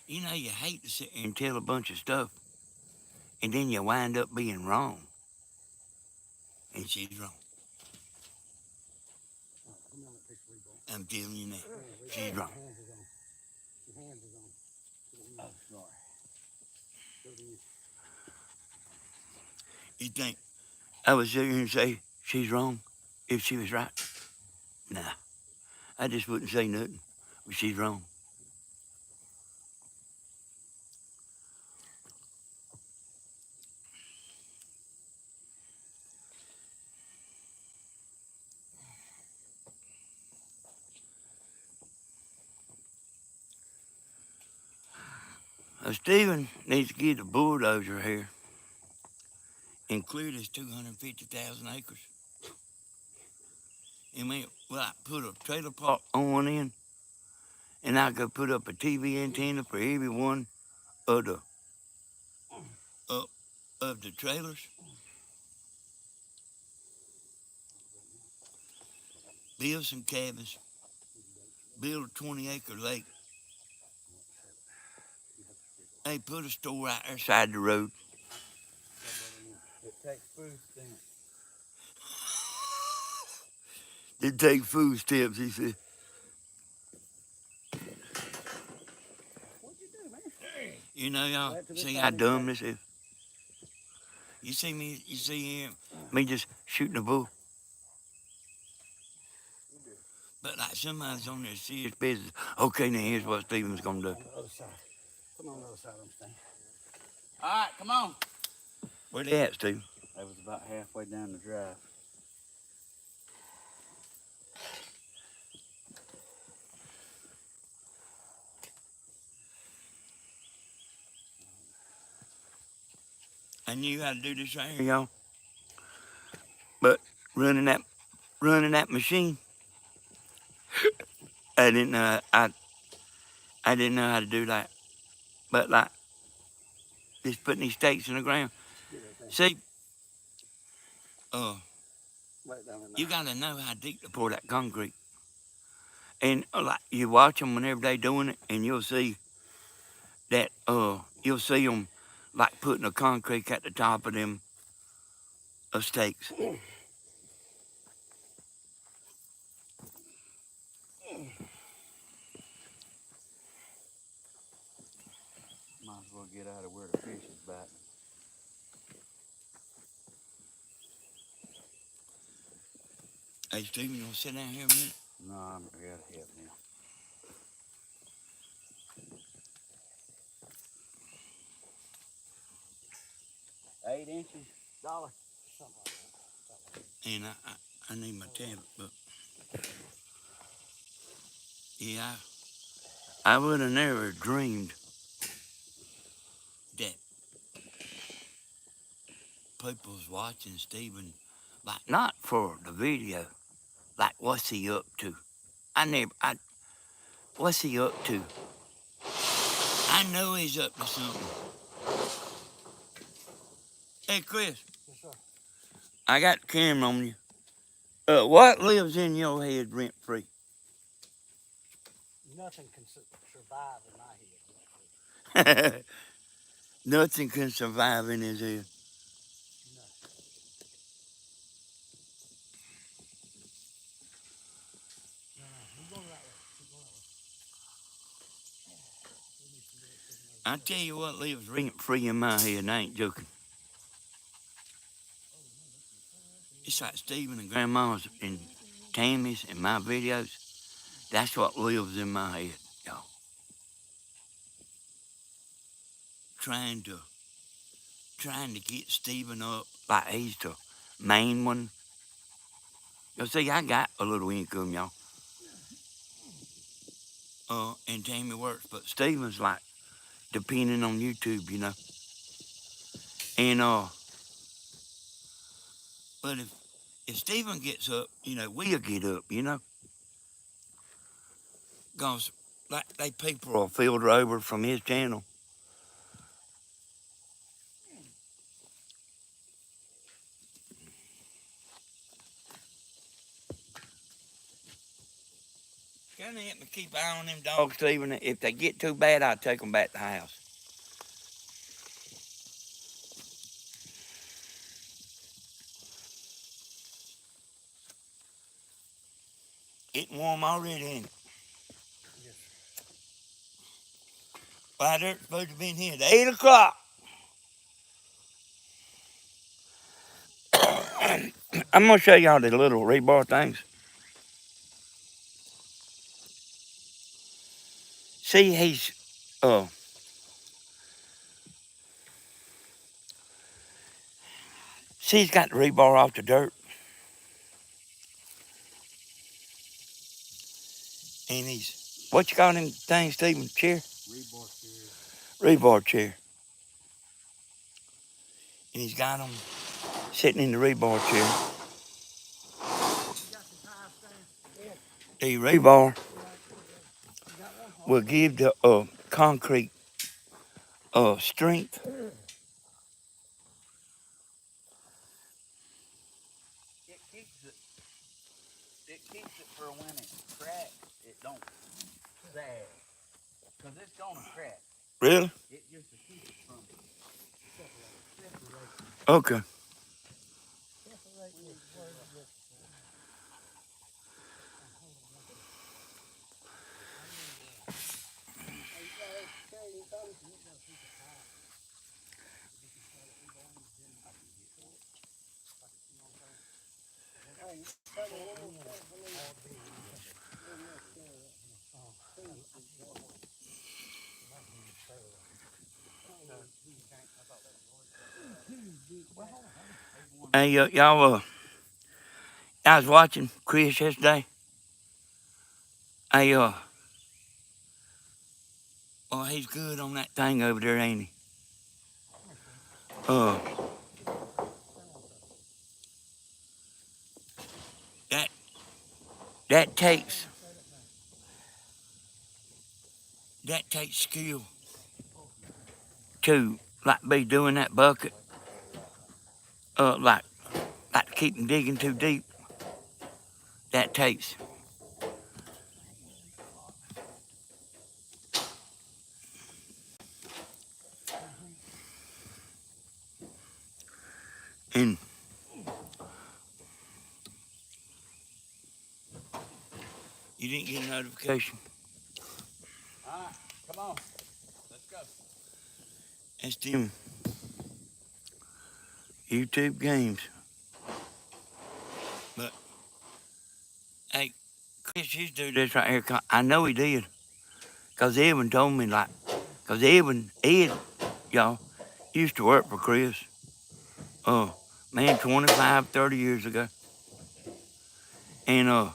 you know, you hate to sit there and tell a bunch of stuff, and then you wind up being wrong. And she's wrong. I'm telling you now, she's wrong. Your hands is on. Oh, sorry. You think I would sit here and say she's wrong if she was right? Nah, I just wouldn't say nothing, but she's wrong. Stephen needs to get a bulldozer here and clear this 250,000 acres. And well, I put a trailer park on one end, and I could put up a TV antenna for every one of the trailers. Build some cabins. Build a 20-acre lake. Hey, put a store out there side the road. It takes food stamps. It takes food stamps, he said. What'd you do, man? You know, y'all, see how dumb this is? You see me just shooting a bull? But like somebody's on there serious business. Okay, now here's what Stephen's gonna do. On the other side. Come on the other side, I'm staying. All right, come on. Where they at, Stephen? That was about halfway down the drive. I knew how to do this right here, y'all. But running that machine, I didn't know I didn't know how to do that. But like just putting these stakes in the ground. See, you gotta know how deep to pour that concrete. And like you watch them whenever they doing it, and you'll see that you'll see them like putting a concrete at the top of them stakes. as well get out of where the fish is biting. Hey, Stephen, you want to sit down here a minute? No, I gotta help now. $8 dollar. Something like that. And I need my tablet, but yeah, I would have never dreamed that people was watching Stephen, like not for the video, like what's he up to? What's he up to? I know he's up to something. Hey, Chris, Yes, sir. I got the camera on you. What lives in your head rent free? Nothing can survive in my head. Nothing can survive in his head. No. No, we're going that way. We're going that way. I tell you what lives rent free in my head, and I ain't joking. It's like Stephen and Grandma's and Tammy's and my videos. That's what lives in my head, y'all. Trying to get Stephen up like he's the main one. You see, I got a little income, y'all. And Tammy works, but Stephen's like depending on YouTube, you know. And but if Stephen gets up, you know, we'll get up, you know. Cause like they people will filter over from his channel. Kinda help me keep an eye on them dogs, Stephen. If they get too bad, I'll take them back to the house. Getting warm already, ain't it? Yes, sir. Why, they're supposed to be in here at 8 o'clock. I'm gonna show y'all the little rebar things. See, he's got the rebar off the dirt. And he's, what you call them things, Stephen? Chair? Rebar chair. Rebar chair. And he's got them sitting in the rebar chair. You got some ties stand? Yeah. The rebar You got one? will give the concrete strength. It keeps it for when it cracks, it don't sag. Because it's gonna crack. Really? It just to keep it from separating. Okay. Separate this word with Hey, y'all, I was watching Chris yesterday. Hey, oh, he's good on that thing over there, ain't he? That that takes skill to like be doing that bucket. Like keep him digging too deep. That takes. And you didn't get a notification. Alright, come on. Let's go. That's them YouTube games. But, hey, Chris used to do this right here. I know he did. Because Evan told me, like, because Ed, y'all, used to work for Chris. Oh, man, 25, 30 years ago. And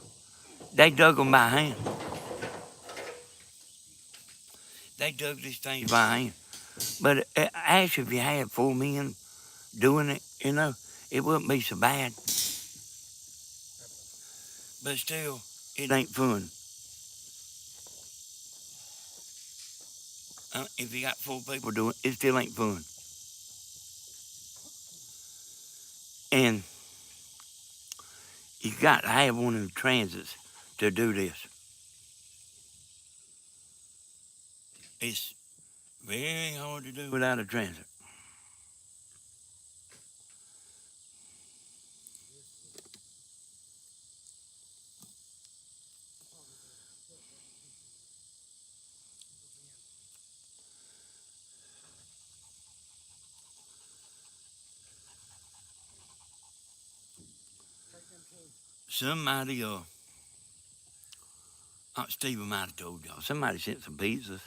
they dug them by hand. They dug these things by hand. But actually, if you had 4 men doing it, you know, it wouldn't be so bad. But still, it ain't fun. If you got 4 people doing it, it still ain't fun. And you got to have one of the transits to do this. It's very hard to do without a transit. Somebody, Steve might have told y'all, somebody sent some pizzas.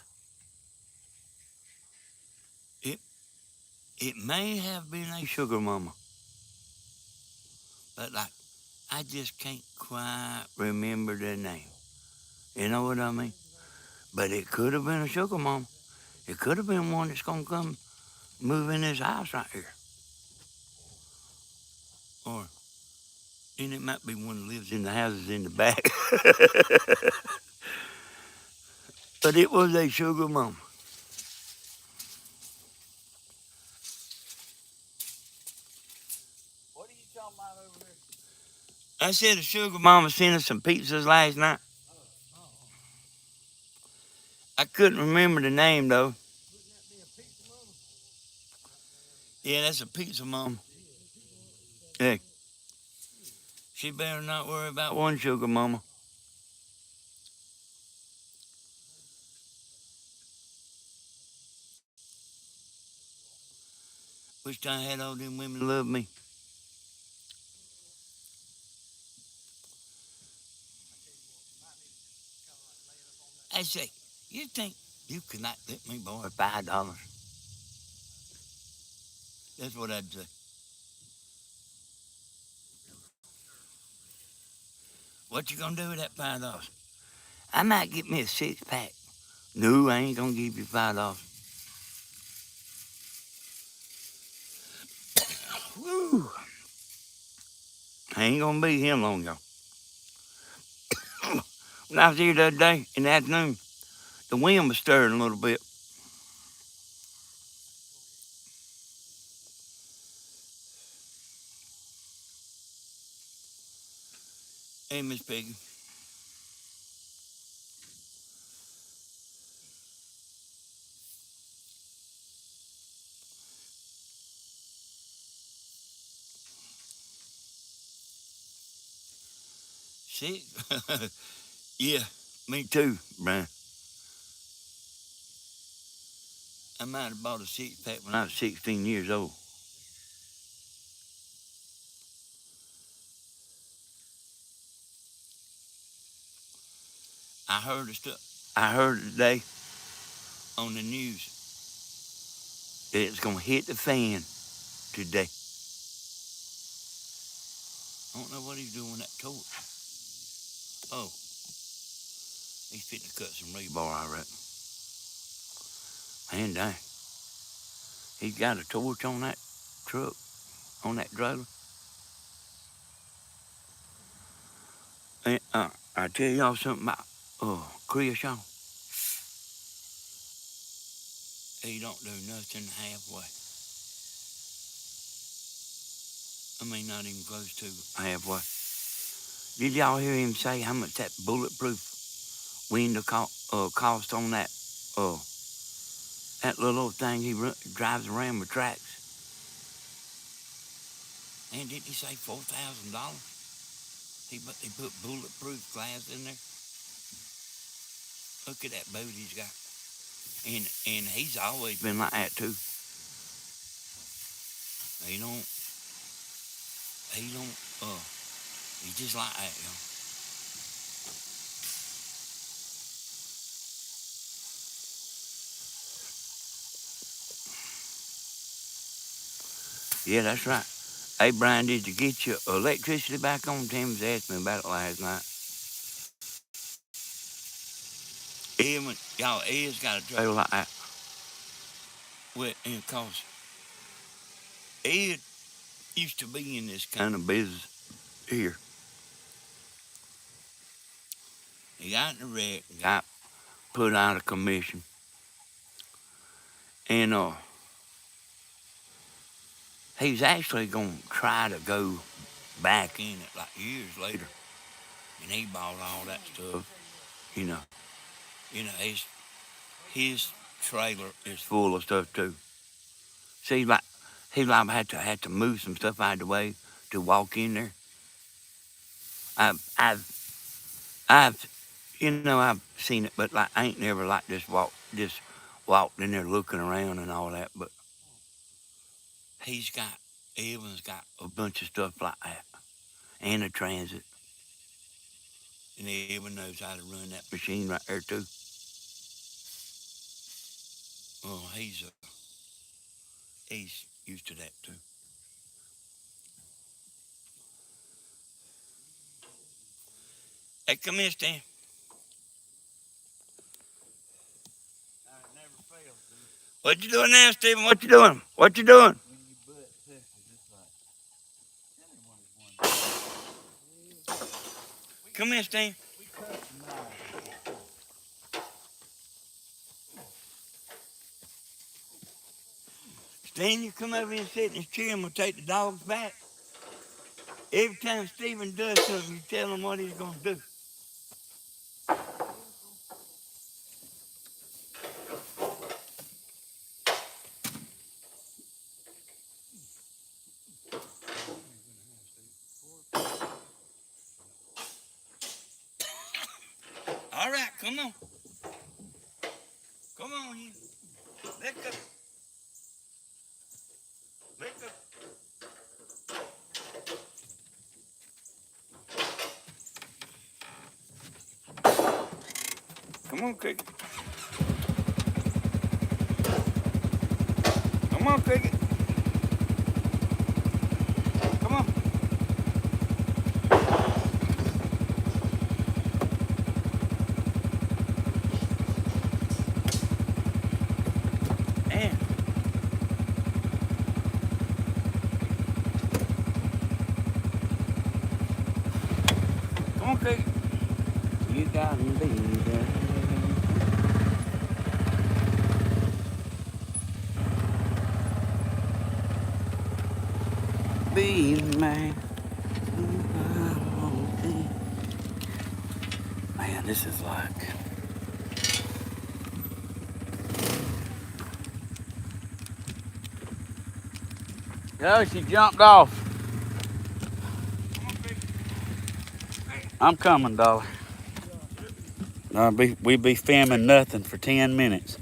It may have been a sugar mama, but like, I just can't quite remember the name. You know what I mean? But it could have been a sugar mama. It could have been one that's gonna come move in this house right here. Or, and it might be one that lives in the houses in the back. But it was a sugar mama. What are you talking about over there? I said a sugar mama sent us some pizzas last night. I couldn't remember the name though. Yeah, that's a pizza mama. Yeah. She better not worry about one sugar mama. Wished I had all them women love me. I say, you think you could not let me borrow $5? That's what I'd say. What you gonna do with that $5? I might get me a 6-pack. No, I ain't gonna give you $5. Woo! I ain't gonna be here long, y'all. When I was here the other day in the afternoon, the wind was stirring a little bit. Hey, Miss Peggy. Sick? Yeah, me too, Brian. I might have bought a 6-pack when I was 16 years old. I heard today on the news that it's gonna hit the fan today. I don't know what he's doing with that torch. Oh, he's fitting to cut some rebar, I reckon. Man, dang. He's got a torch on that truck, on that trailer. And, I tell y'all something about Chris, y'all. He don't do nothing halfway. I mean, not even close to halfway. Did y'all hear him say how much that bulletproof window cost on that little thing he drives around with tracks? And didn't he say $4,000? He put bulletproof glass in there. Look at that boat he's got. And he's always been like that too. He don't, he's just like that, y'all. Yeah, that's right. Hey, Brian, did you get your electricity back on? Tim was asking me about it last night. Ed's got a trailer like that. And cause Ed used to be in this kind of business here. He got in a wreck, got put out of commission, and he's actually gonna try to go back in it like years later. And he bought all that stuff, you know. His trailer is full of stuff too. See, like he like had to move some stuff out of the way to walk in there. I've I've seen it, but like I ain't never like just walked in there looking around and all that. But Evan's got a bunch of stuff like that, and a transit, and Evan knows how to run that machine right there too. Oh, he's used to that too. Hey, come here, Stan. What you doing now, Stephen? What you doing? What you doing? Come here, Stan. Stan, you come over here and sit in this chair and we'll take the dogs back. Every time Stephen does something, you tell him what he's going to do. All right, come on. Come on, you. Let go. Let go. Come on, Cricket. Come on, Cricket. Come on. And come on, Cricket. You got me, baby. Be man. Man, this is like. Oh, she jumped off. I'm coming, dollar. We be filming nothing for 10 minutes.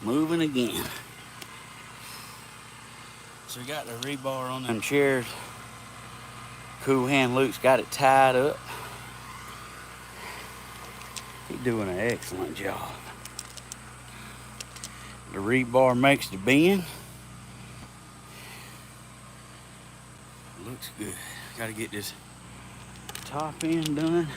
moving again. So we got the rebar on them chairs. Cool Hand Luke's got it tied up. He's doing an excellent job. The rebar makes the bend. Looks good. Got to get this top end done.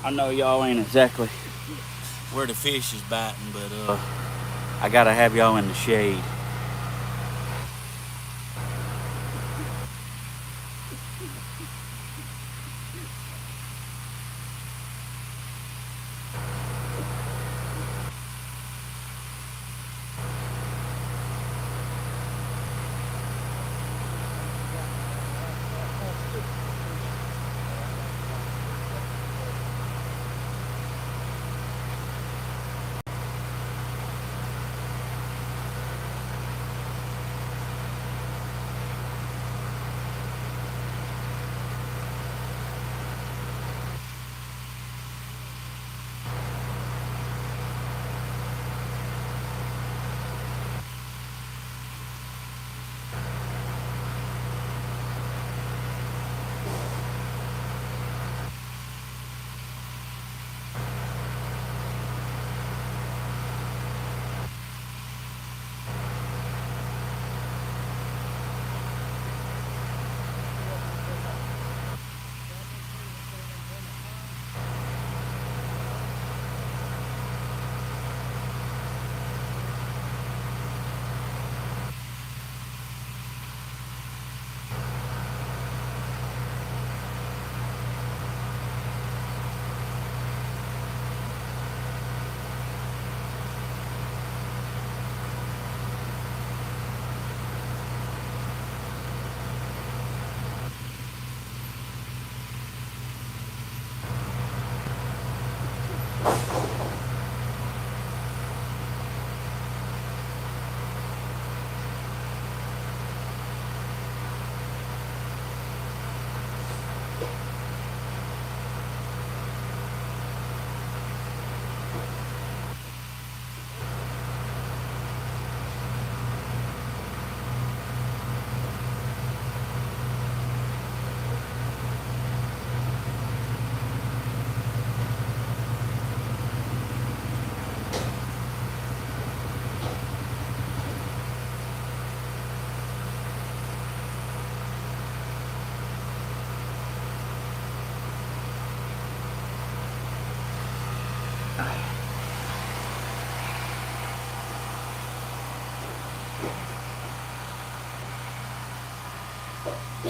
I know y'all ain't exactly where the fish is biting, but I gotta have y'all in the shade.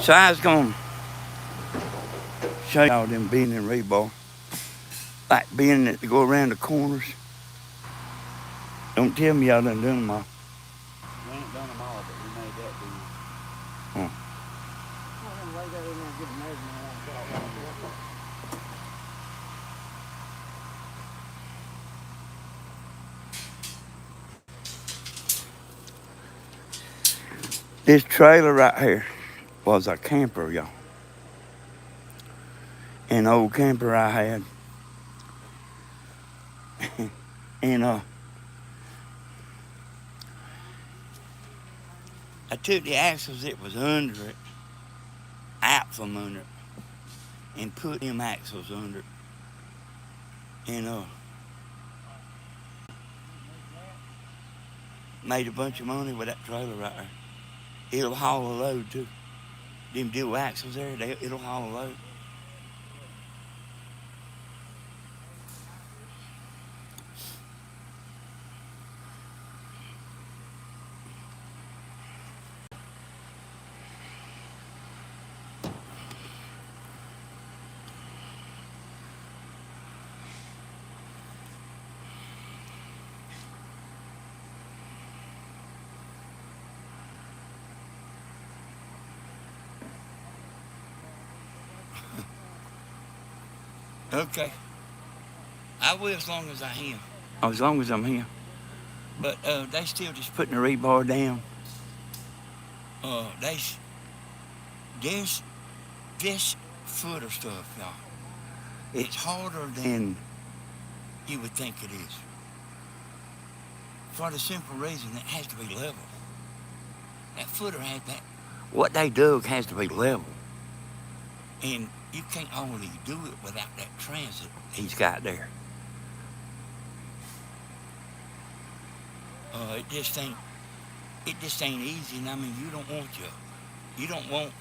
So I was going to show y'all them bending rebar. Like bending it to go around the corners. Don't tell me y'all done them all. We ain't done them all, but we made that bend. Huh. I'm lay that in there and get a measurement on This trailer right here was a camper, y'all. An old camper I had. And I took the axles that was under it, out from under it, and put them axles under it. And made a bunch of money with that trailer right there. It'll haul a load too. Them dual axles there, it'll haul a load. Okay. I will as long as I am. As long as I'm here. But they still just putting the rebar down. There's this footer stuff, y'all. It's harder than you would think it is. For the simple reason it has to be level. That footer has that. What they dug has to be level. And you can't only do it without that transit he's got there. It just ain't easy. And I mean, you don't want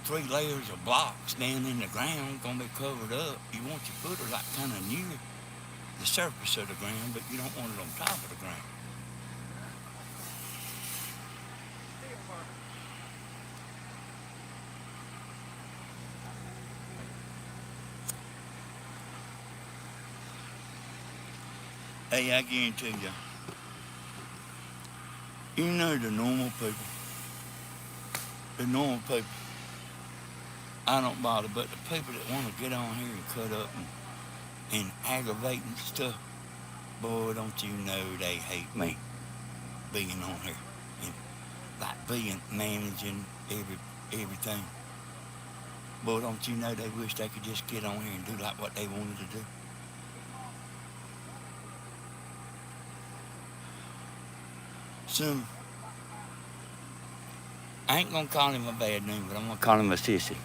3 layers of blocks down in the ground gonna be covered up. You want your footer like kind of near the surface of the ground, but you don't want it on top of the ground. Hey, I guarantee you know the normal people, I don't bother, but the people that want to get on here and cut up and aggravate and stuff, boy, don't you know they hate me being on here and like managing everything. Boy, don't you know they wish they could just get on here and do like what they wanted to do. So, I ain't gonna call him a bad name, but I'm gonna call him a sissy.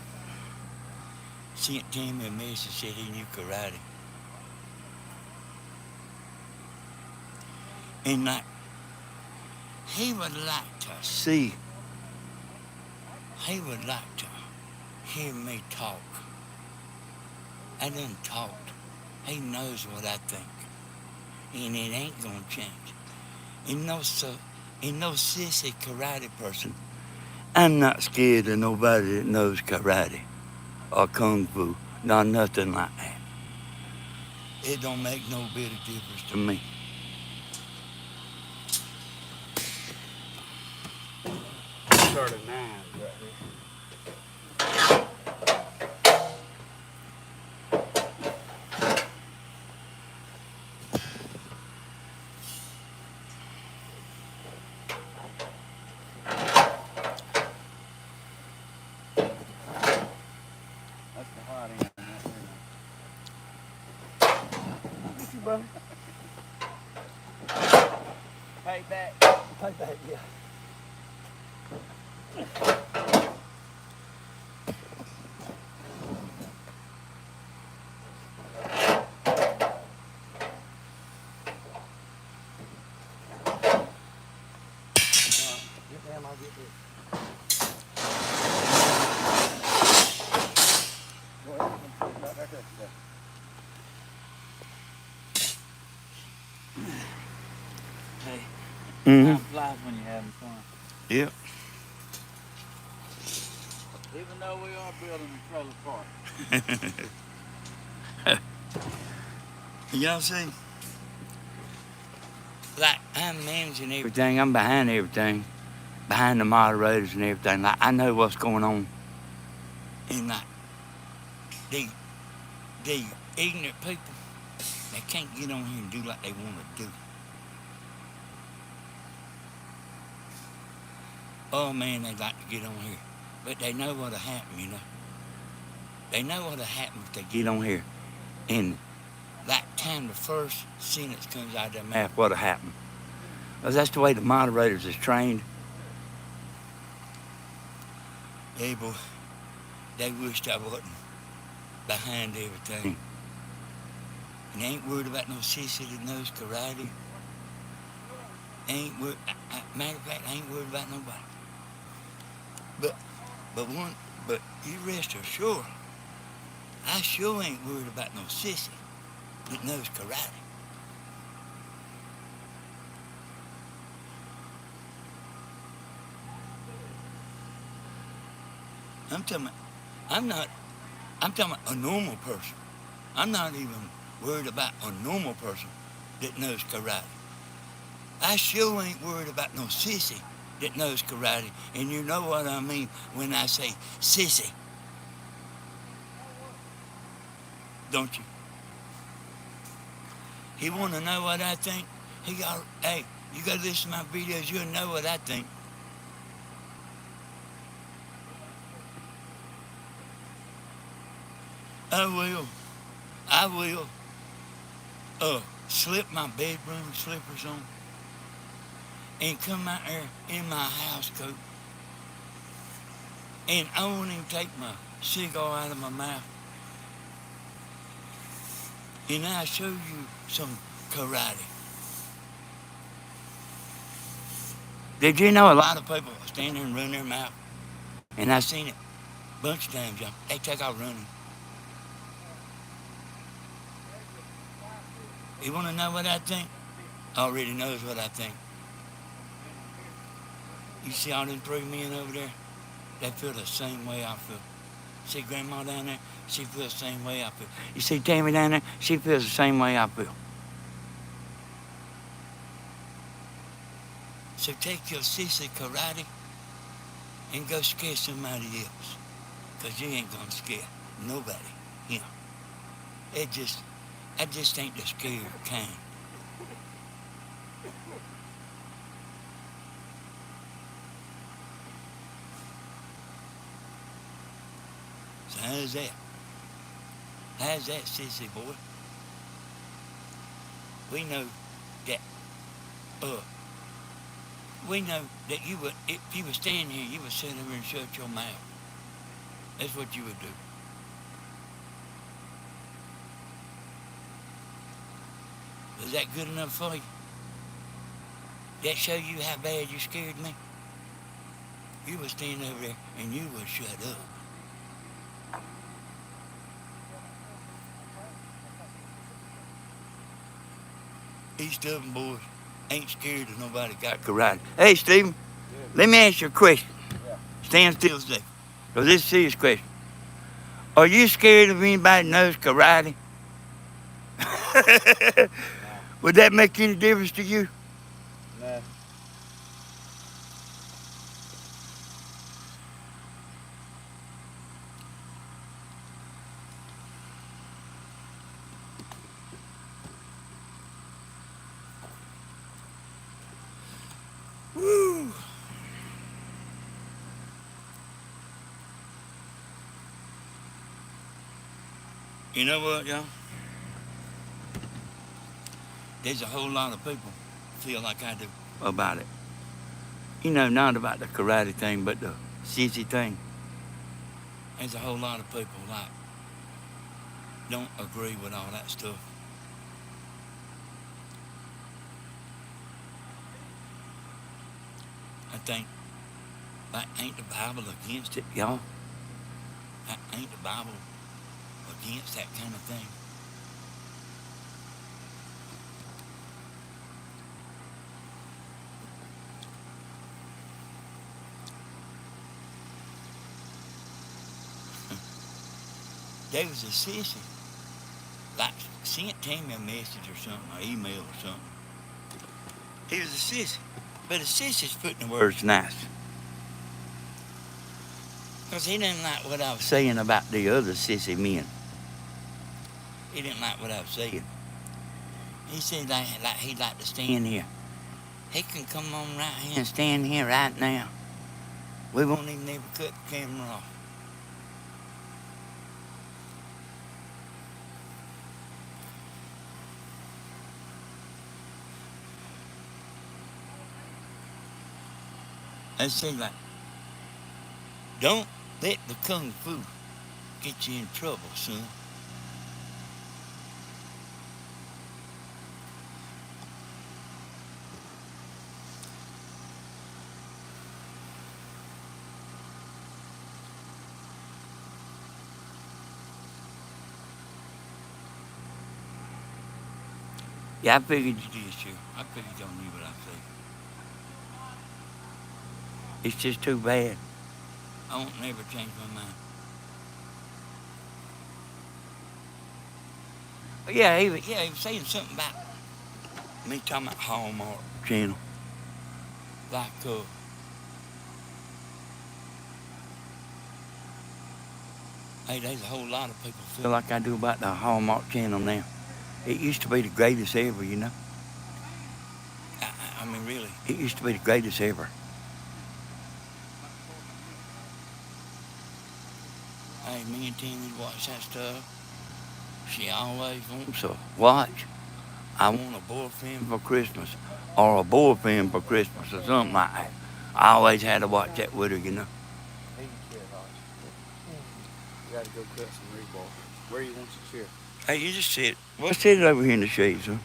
Sent Timmy a message, said he knew karate. And like, he would like to hear me talk. I done talked. He knows what I think. And it ain't gonna change. And no sissy karate person. I'm not scared of nobody that knows karate or kung fu, not nothing like that. It don't make no bit of difference to me. 39 right here. That's the hot end right there. Thank you, brother. Payback. Payback, yeah. Get down, I'll get this. Go ahead, right there. Hey, Mm-hmm. time flies when you're having fun. Yep. Even though we are building a trailer park. Y'all see? Like, I'm managing everything. I'm behind everything. Behind the moderators and everything. Like, I know what's going on. And like, the ignorant people, they can't get on here and do like they want to do. Oh man, they like to get on here. But they know what'll happen, you know. They know what'll happen if they get on here. And that time the first sentence comes out of their mouth, what'll happen. Because that's the way the moderators is trained. Hey, boy, they wished I wasn't behind everything. And they ain't worried about no sissy that knows karate. Ain't worried, matter of fact, I ain't worried about nobody. But you rest assured, I sure ain't worried about no sissy that knows karate. I'm talking about a normal person. I'm not even worried about a normal person that knows karate. I sure ain't worried about no sissy that knows karate. And you know what I mean when I say sissy. Don't you? You want to know what I think? Hey, you go listen to my videos, you'll know what I think. I will slip my bedroom slippers on and come out there in my house coat and I won't even take my cigar out of my mouth. And I'll show you some karate. Did you know a lot of people stand there and run their mouth? And I've seen it a bunch of times, y'all. They take off running. You want to know what I think? Already knows what I think. You see all them 3 men over there? They feel the same way I feel. See Grandma down there? She feels the same way I feel. You see Tammy down there? She feels the same way I feel. So take your sissy karate and go scare somebody else. Because you ain't going to scare nobody. You know, I just ain't the scared kind. So how's that? How's that, sissy boy? We know that, you would, if you were standing here, you would sit over and shut your mouth. That's what you would do. Was that good enough for you? That show you how bad you scared me? You would stand over there and you would shut up. These stubborn boys ain't scared of nobody got karate. Hey, Stephen, let me ask you a question. Yeah. Stand still a second. Because this is a serious question. Are you scared of anybody that knows karate? No. Would that make any difference to you? No. Woo! You know what, y'all? There's a whole lot of people feel like I do about it. You know, not about the karate thing, but the sissy thing. There's a whole lot of people like don't agree with all that stuff. I think, like, ain't the Bible against it, y'all? Ain't the Bible against that kind of thing? There was a sissy, like, sent Tammy a message or something, or email or something. He was a sissy, but a sissy's putting the words nice. Because he didn't like what I was saying about the other sissy men. He didn't like what I was saying. He said like he'd like to stand here. He can come on right here and stand here right now. We won't even ever cut the camera off. I said like, don't let the kung fu get you in trouble, son. Yeah, I figured you did, sure. I figured y'all knew what I said. It's just too bad. I won't never change my mind. But yeah, he was saying something about me talking about Hallmark Channel. Like, hey, there's a whole lot of people feel like I do about the Hallmark Channel now. It used to be the greatest ever, you know. Really, it used to be the greatest ever. Hey, me and Timmy watch that stuff. She always wants a watch. I want a boyfriend for Christmas, or a boyfriend for Christmas, or something like that. I always had to watch that with her, you know. Hey, chair, Hodge. You gotta go cut some rebar. Where you want your chair? Hey, you just sit. Well, sit it over here in the shade, son.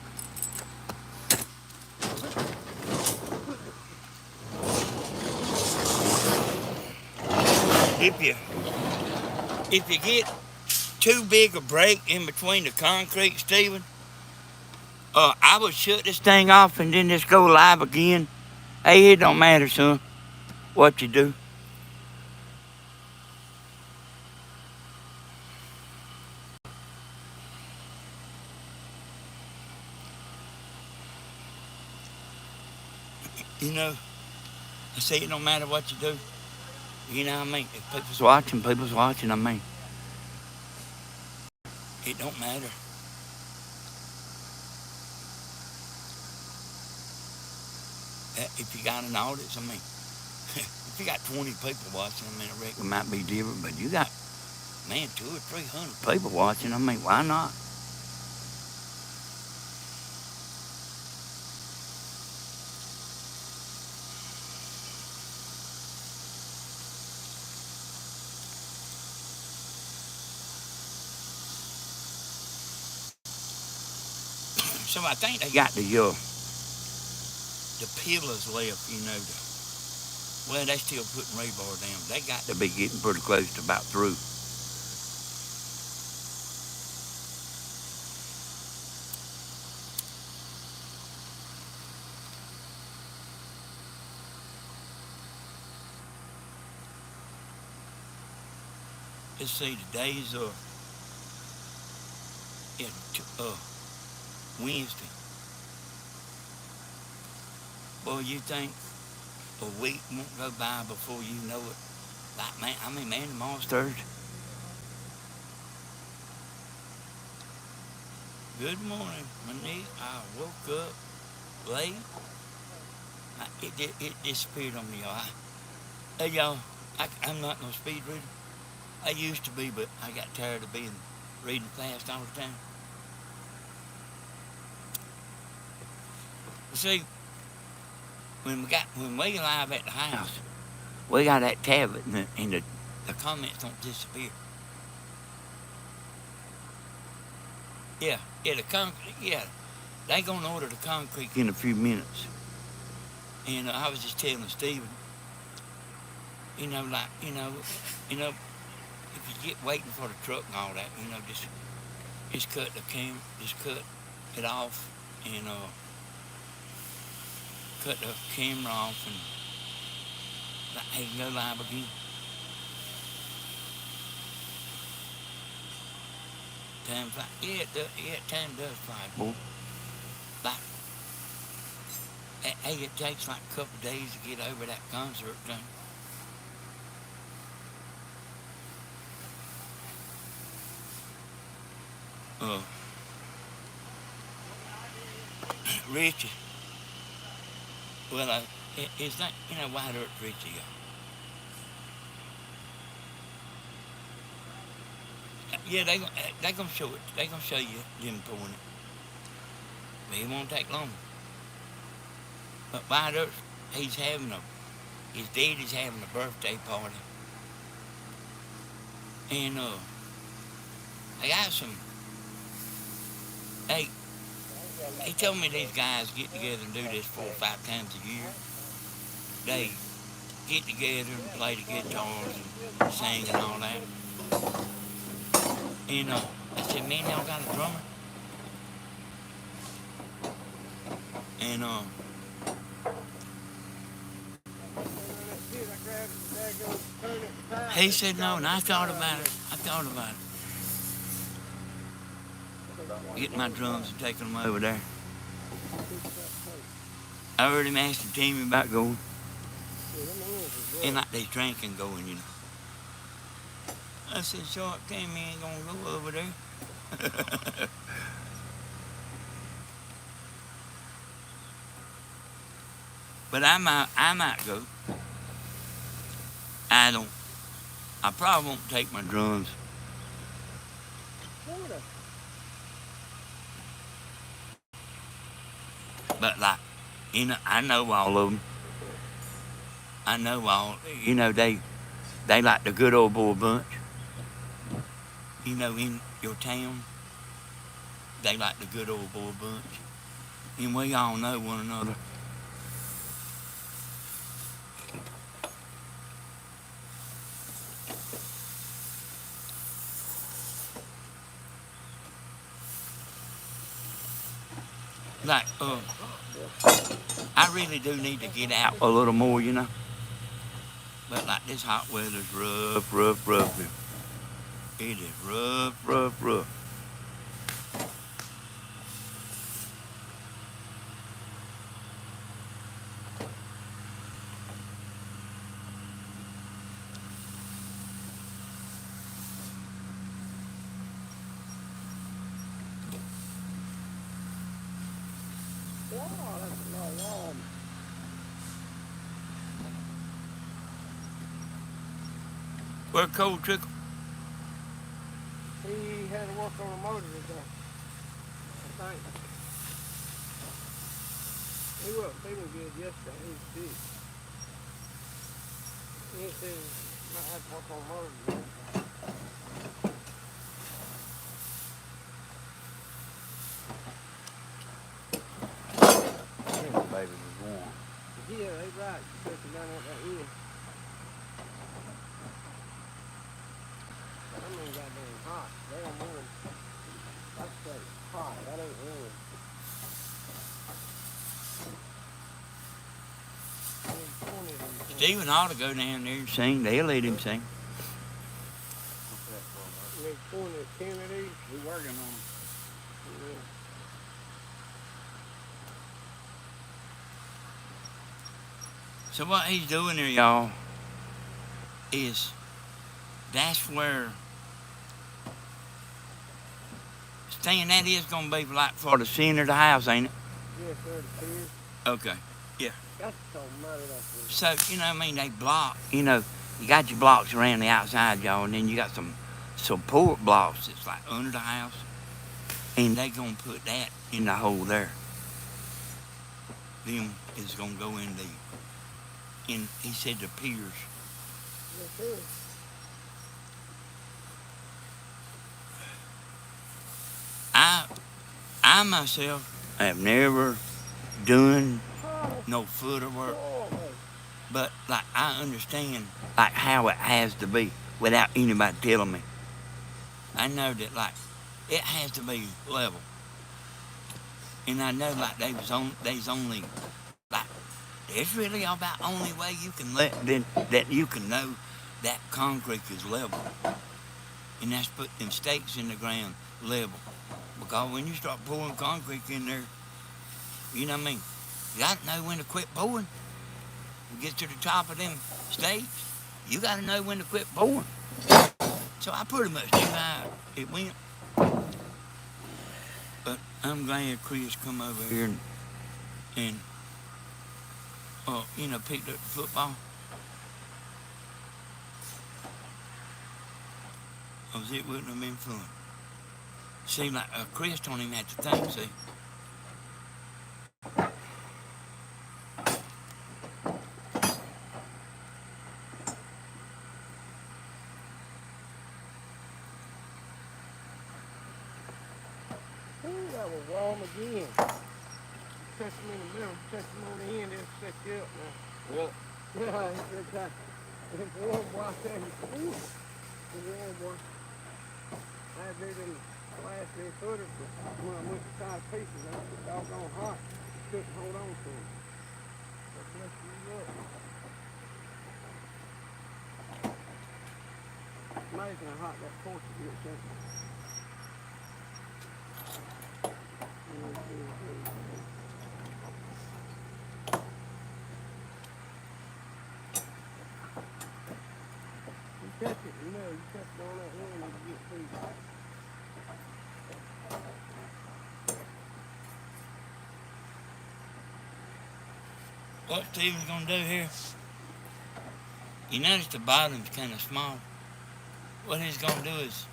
If you get too big a break in between the concrete, Stephen, I would shut this thing off and then just go live again. Hey, it don't matter, son, what you do. You know, I say it don't matter what you do. You know what I mean? If people's watching, I mean. It don't matter. If you got an audience, I mean, if you got 20 people watching, I mean, I reckon it might be different, but you got, man, 200 or 300 people watching, I mean, why not? So I think they got the pillars left, you know. Well, they still putting rebar down. They got to be getting pretty close to about through. Let's see, today's Wednesday. Boy, you think a week won't go by before you know it? Like, man, tomorrow's Thursday. Good morning, my niece. I woke up late. It disappeared on me, y'all. Hey, y'all, I'm not no speed reader. I used to be, but I got tired of reading fast all the time. See, when we live at the house, we got that tablet and the comments don't disappear. Yeah, they gonna order the concrete in a few minutes. And I was just telling Stephen, you know, like, if you get waiting for the truck and all that, just cut cut it off and cut the camera off and hey, go live again. Time flies. Time does fly, boy. Like, hey, it takes like a couple of days to get over that concert thing. Richie. Well, it's not, Wyatt Richie, y'all. Yeah, they gonna show it. They gonna show you them pouring it. But it won't take long. But Wyatt, his daddy's having a birthday party. And I got he told me these guys get together and do this 4 or 5 times a year. They get together and play the guitars and sing and all that. And I said, man, y'all got a drummer? And he said no, and I thought about it. Get my drums and taking them over there. I already asked the team about going. And like they drinking going, I said, Shark Team ain't gonna go over there. But I might go. I probably won't take my drums. Florida. But like, I know all of them. I know all. They like the good old boy bunch. In your town, they like the good old boy bunch, and we all know one another. Like, I really do need to get out a little more, But like this hot weather's rough, rough, rough. It is rough, rough, rough. Wow, that's a lot warm. Where cold trickle? He had to work on a motor today, I think. He wasn't feeling good yesterday. He was sick. He said he might have to work on a motor today. This baby was warm. Yeah, they right. You took him down at that end. I mean, goddamn hot. They don't warm. Like I say, hot. That ain't warm. Stephen ought to go down there and sing. They'll let him sing. Need 20 at 10 of these. We're working on them. Yeah. So what he's doing there, y'all, is that's where Stan, that is gonna be like for the center of the house, ain't it? Yes, sir, the piers. Okay. That's so muddy up there. So, they block, you got your blocks around the outside, y'all, and then you got some support blocks that's like under the house. And they gonna put that in the hole there. Them is gonna go in he said the piers. Yes, sir. I myself have never done no footer work, but like I understand like how it has to be without anybody telling me. I know that like it has to be level, and I know like there's only like there's really about only way you can that you can know that concrete is level, and that's put them stakes in the ground level. Because when you start pouring concrete in there, you know what I mean? You got to know when to quit pouring. You get to the top of them stakes, you got to know when to quit pouring. So I pretty much knew how it went. But I'm glad Chris come over here and picked up the football. Because it wouldn't have been fun. See, like Chris told him at the thing, see. Ooh, that was warm again. Touch them in the middle, touch them on the end, they'll set you up now. Really? Yeah, it's warm, boy, I tell you. Ooh, it's warm, boy. I did them last day footers, but when I went to side pieces, I was doggone hot. Couldn't hold on to them. That's messing me up. It's amazing how hot that porch gets, ain't it? You touch it, you touch it on that end and you get through. what Steven's gonna do here, you notice the bottom's kind of small. What he's gonna do is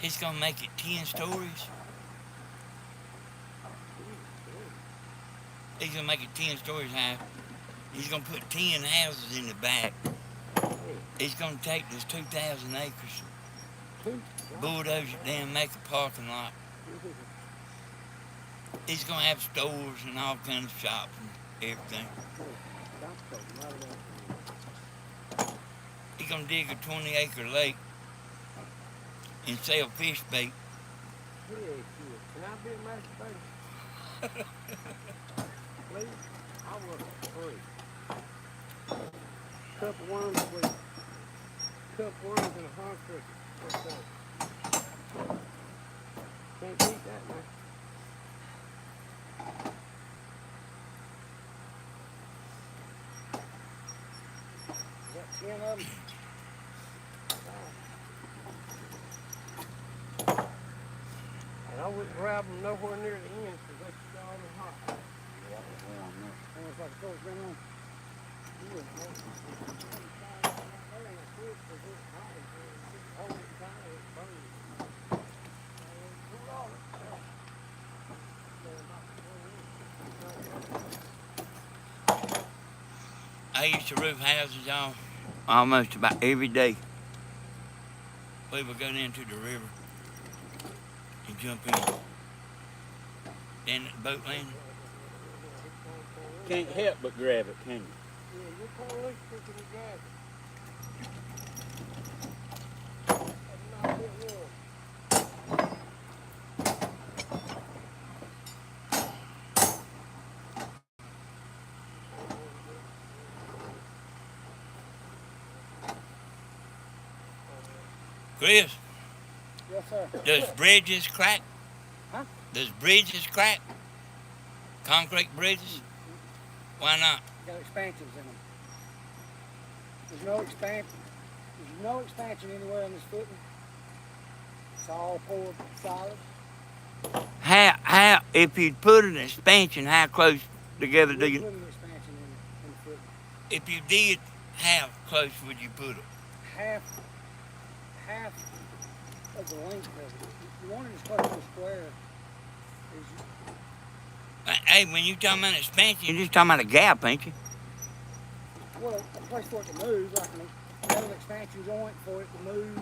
he's gonna make it 10 stories. He's gonna make it 10 stories high. He's gonna put 10 houses in the back. He's gonna take this 2,000 acres, bulldoze it down, make a parking lot. He's gonna have stores and all kinds of shops and everything. He's gonna dig a 20-acre lake and sell fish bait. Can I be a masturbator? Please? I work for free. Cup of worms a week. Cup of worms and a hard cricket. What's that? Can't beat that, man. You got 10 of them? And I wouldn't grab them nowhere near the end because they should go all in hot. Almost like a cold been on. You wouldn't know. I used to roof houses, y'all, almost about every day. We would go down to the river and jump in. Down at the boat landing. Can't help but grab it, can you? Yeah, you're kind of loose quicker than grab it. That's not it was. Chris, Yes, sir. does bridges crack? Huh? Does bridges crack? Concrete bridges? Why not? Got expansions in them. There's no expansion. There's no expansion anywhere in this footing. It's all poured solid. How, if you put an expansion, how close together do We you? put an expansion in the footing. If you did, how close would you put it? Half of the length of it. You want it as close to a square as you. Hey, when you talking about expansion, you're just talking about a gap, ain't you? Well, a place for it to move, like an expansion joint for it to move,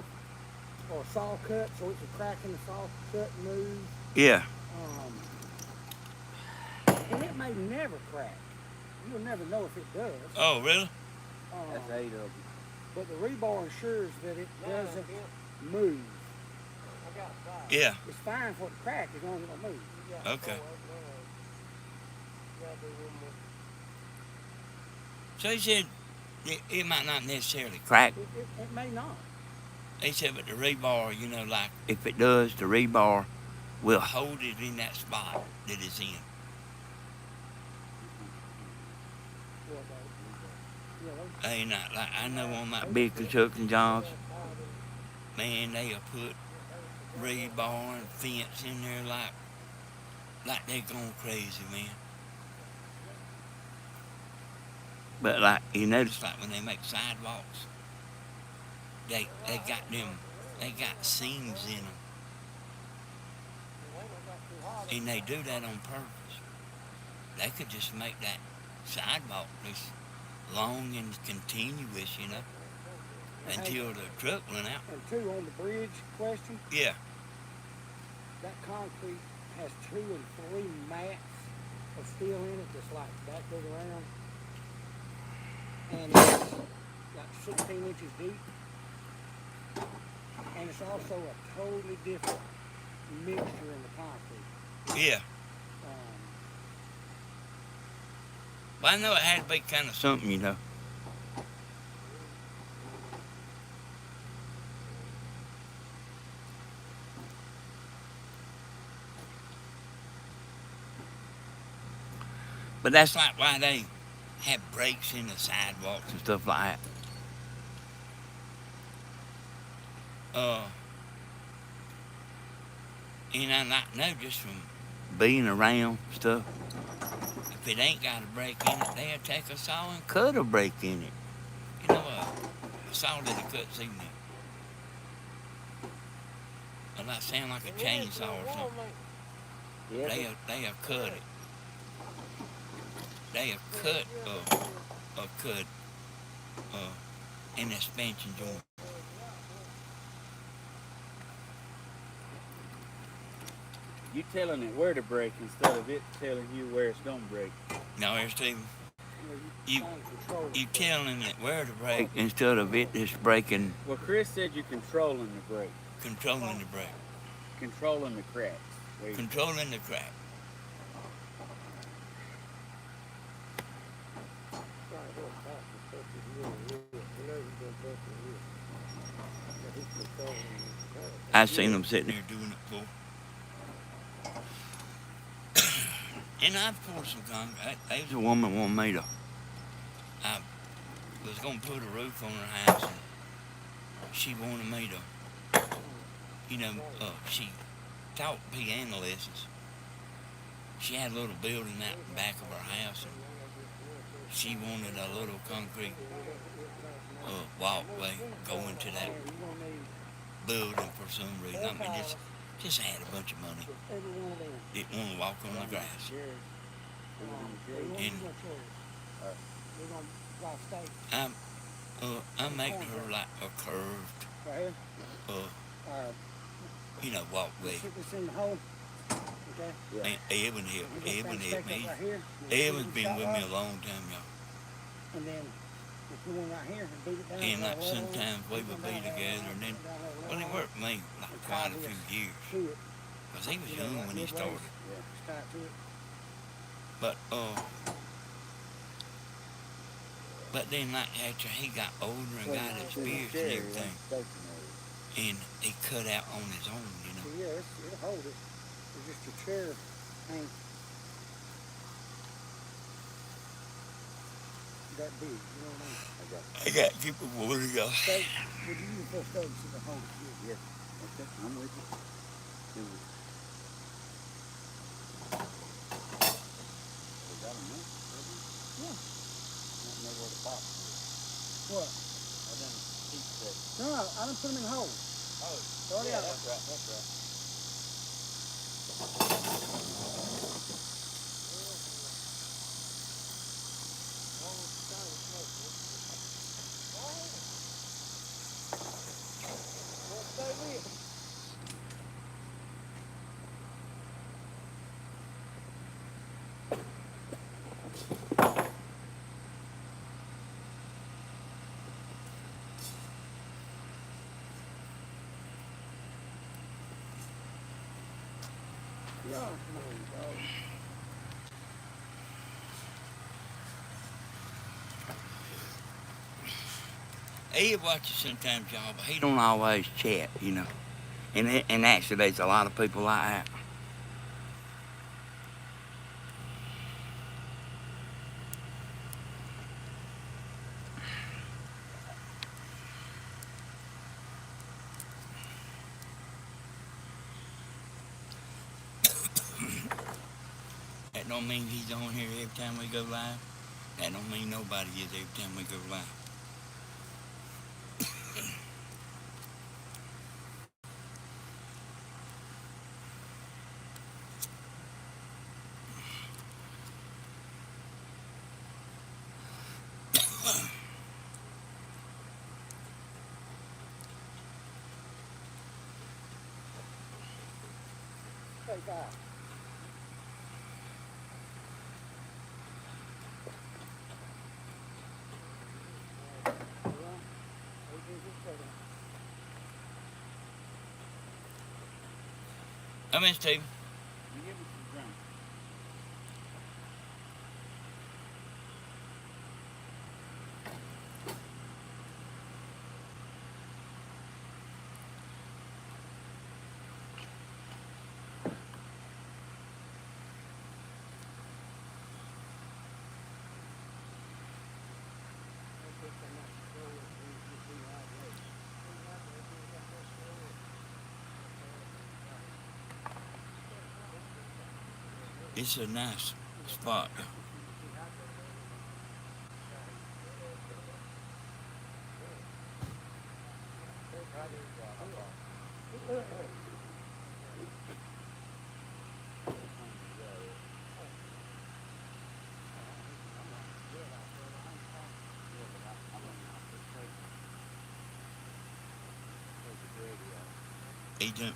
or a saw cut, so it's a crack in the saw cut and move. Yeah. And it may never crack. You'll never know if it does. Oh, really? That's 8 of them. But the rebar ensures that it doesn't move. Yeah. It's fine for it to crack as long as it don't move. Okay. So he said it might not necessarily crack. It may not. He said, but the rebar, you know, like if it does, the rebar will hold it in that spot that it's in. Hey, not like I know on like big construction jobs, man, they'll put rebar and fence in there like they're going crazy, man. But like you notice, like when they make sidewalks, they got seams in them, and they do that on purpose. They could just make that sidewalk just long and continuous, you know, until the truck went out. And two, on the bridge question, Yeah. that concrete has 2 and 3 mats of steel in it that's like that goes around. And it's like 16 inches deep. And it's also a totally different mixture in the concrete. Yeah. But I know it had to be kind of something, you know. But that's like why they have breaks in the sidewalks and stuff like that. And I know just from being around stuff, if it ain't got a break in it, they'll take a saw and cut a break in it. You know, a saw that cuts in it. Well, that sound like a chainsaw or something. Yeah, They'll cut it. They'll cut an expansion joint. You telling it where to break instead of it telling you where it's gonna break. Now, there's Stephen. You telling it where to break instead of it just breaking, Well, Chris said you're controlling the break, controlling the break, controlling the cracks. controlling the crack. I seen them sitting there doing it before. And I've poured some concrete. There was a woman wanted me to. I was gonna put a roof on her house, and she wanted me to. She taught piano lessons. She had a little building out the back of her house, and she wanted a little concrete walkway going to that building for some reason. I mean, just had a bunch of money. Didn't want to walk on the grass. And I made her like a curved, walkway. It's in the hole. Okay. And Evan helped me. Evan's been with me a long time, y'all. And then if you went right here and beat it down. And like sometimes we would be together, and then, well, he worked with me like quite a few years. Because he was young when he started. But then like after he got older and got experience and everything, and he cut out on his own, Yeah, it'll hold it. It's just a chair ain't that big, you know what I mean? I got to keep it water, y'all. So, would you use those stoves to hold it? Yeah. Okay, I'm with you. What? No, I didn't put them in the hole. Oh, yeah, that's right. Yeah, come on, dog. He watches sometimes, y'all, but he don't always chat, And actually, there's a lot of people like that. That don't mean he's on here every time we go live. That don't mean nobody is every time we go live. Take that. I'm in, Steve. It's a nice spot.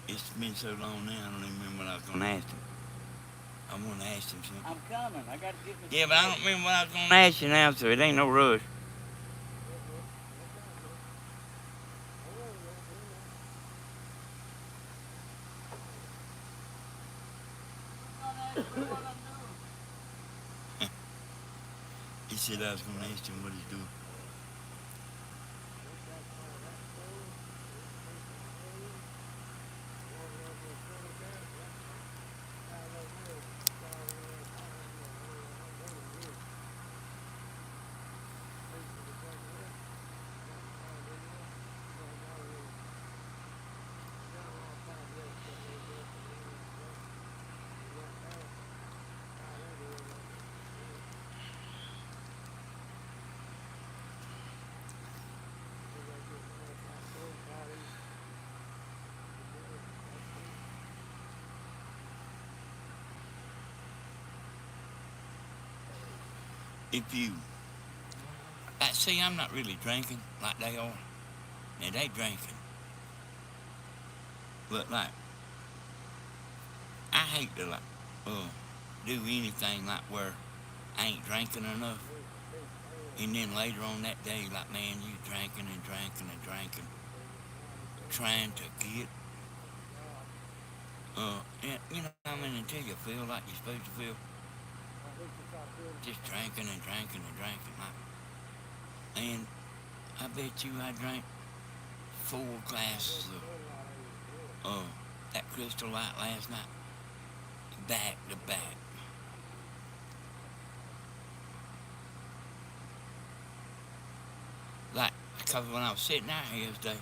It's been so long now, I don't even remember what I was going to ask him. I'm going to ask him something. I'm coming. I got to get me. Yeah, but I don't remember what I was going to ask you now, so it ain't no rush. He said I was going to ask him what he's doing. If you, see, I'm not really drinking like they are. Now they drinking. But like, I hate to like, do anything like where I ain't drinking enough. And then later on that day, like, man, you drinking and drinking and drinking, trying to get, and, you know, I mean, until you feel like you're supposed to feel, just drinking and drinking and drinking. Like, and I bet you I drank 4 glasses of that Crystal Light last night, back to back. Like, because when I was sitting out here yesterday,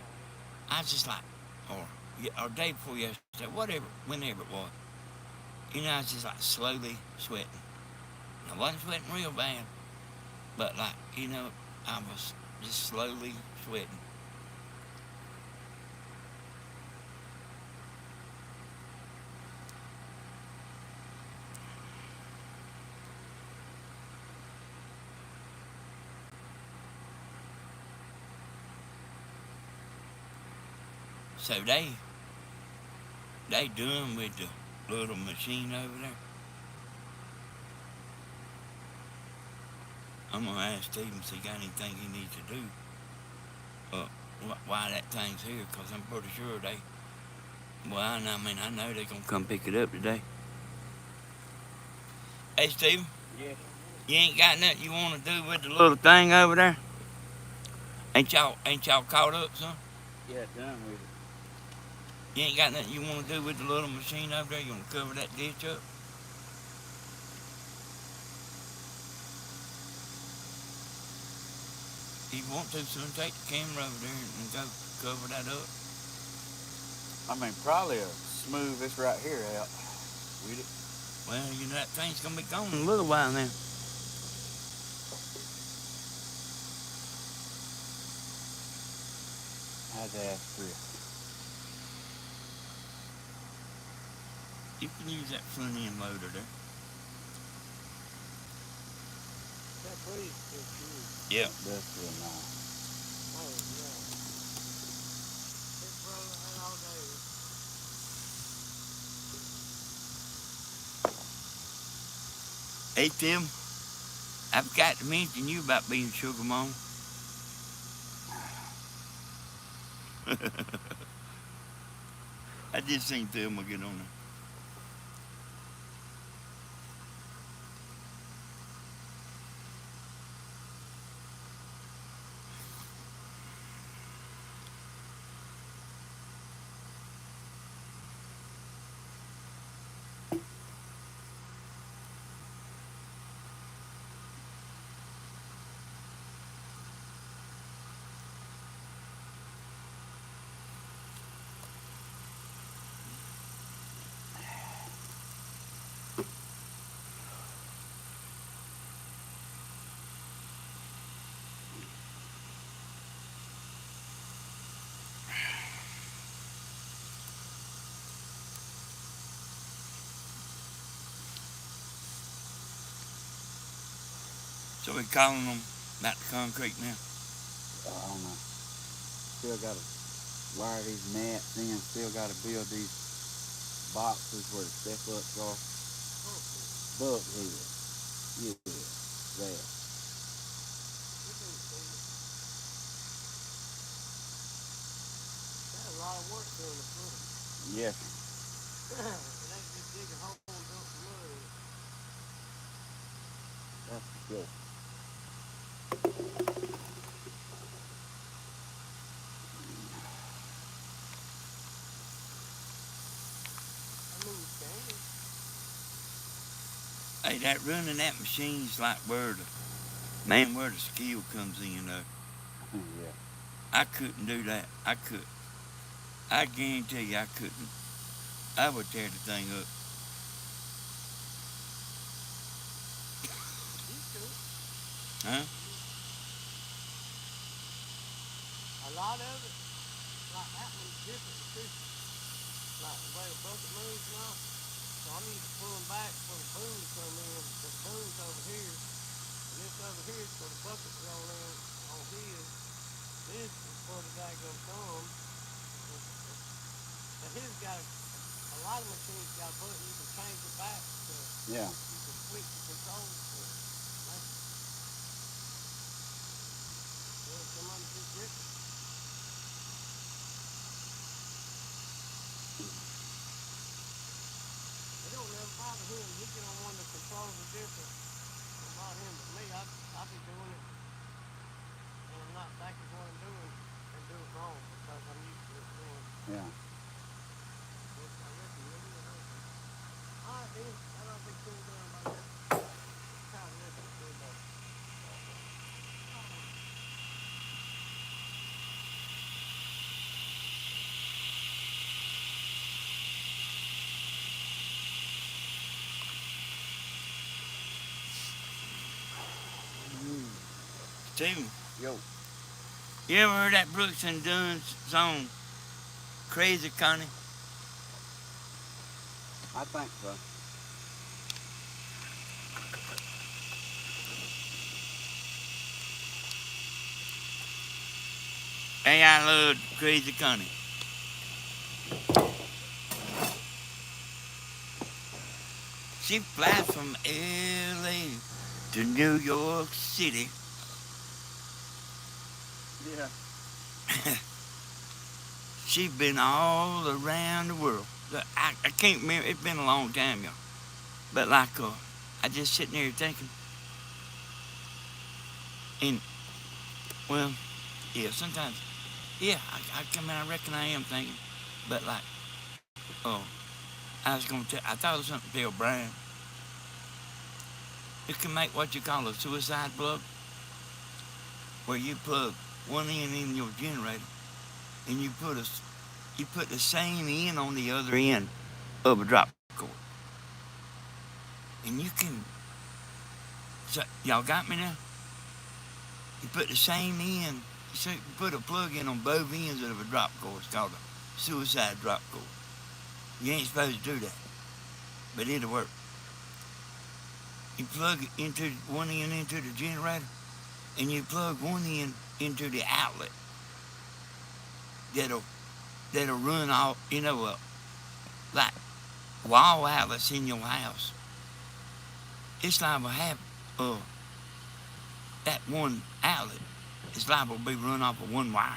I was just like, or day before yesterday, whatever, whenever it was, you know, I was just like slowly sweating. I wasn't sweating real bad, but like, you know, I was just slowly sweating. So they doing with the little machine over there. I'm gonna ask Steven if he got anything he needs to do. Why that thing's here? Cause I'm pretty sure they. Well, I know they're gonna come pick it up today. Hey, Steven. Yes. You ain't got nothing you want to do with the little thing over there? Ain't y'all caught up, son? Yeah, done with it. You ain't got nothing you want to do with the little machine over there? You want to cover that ditch up? If you want to, son, take the camera over there and go cover that up. I mean, probably smooth this right here out with it. Well, you know, that thing's going to be gone in a little while now. How's that for? You can use that front end loader there. That pretty good too. Yeah. That's real nice. Oh yeah. It's rolling that all day. Hey, Tim, I forgot to mention you about being sugar mom. I just seen Thelma get on there. So we're calling them about the concrete now. I don't know. Still got to wire these nets in. Still got to build these boxes where the step ups are. Buckhead. Yeah, there. That's a lot of work doing the footing. Yes. It ain't just dig a hole and dump some mud in it. That's for sure. I mean, you can. Hey, that running that machine's like where the skill comes in though. Yeah. I couldn't do that. I could. I guarantee you I couldn't. I would tear the thing up. You could. Huh? A lot of it, like that one's different too. Like the way the bucket moves now. So I'm used to pulling back for the boom to come in. The boom's over here. And this over here is for the bucket to roll in on his. This is for the guy go come. But his got a lot of machines got a button you can change it back to. Yeah. You can switch the controls to it. Yeah, some of them just different. It don't never bother him. He get on one of the controls are different. It don't bother him, but me, I be doing it and I'm not thinking what I'm doing and do it wrong because I'm used to it doing. Yeah. I reckon maybe I don't. Alright, then. I don't think too done about that. Kind of listen to it though. Steven, Yo. you ever heard that Brooks and Dunn's song, Crazy Connie? I think so. Hey, I love Crazy Connie. She flies from L.A. to New York City. Yeah. She's been all around the world. I can't remember. It's been a long time, y'all. But like, I just sitting there thinking. And, well, yeah, sometimes, yeah, I reckon I am thinking. But like, oh, I thought it was something to tell Brian. You can make what you call a suicide plug, where you plug one end in your generator, and you put the same end on the other end of a drop cord, and you can. So y'all got me now? You put the same end. So you put a plug in on both ends of a drop cord. It's called a suicide drop cord. You ain't supposed to do that, but it'll work. You plug into one end into the generator, and you plug one end into the outlet. That'll run off. Like wall outlets in your house. It's liable to have that one outlet. It's liable to be run off of one wire.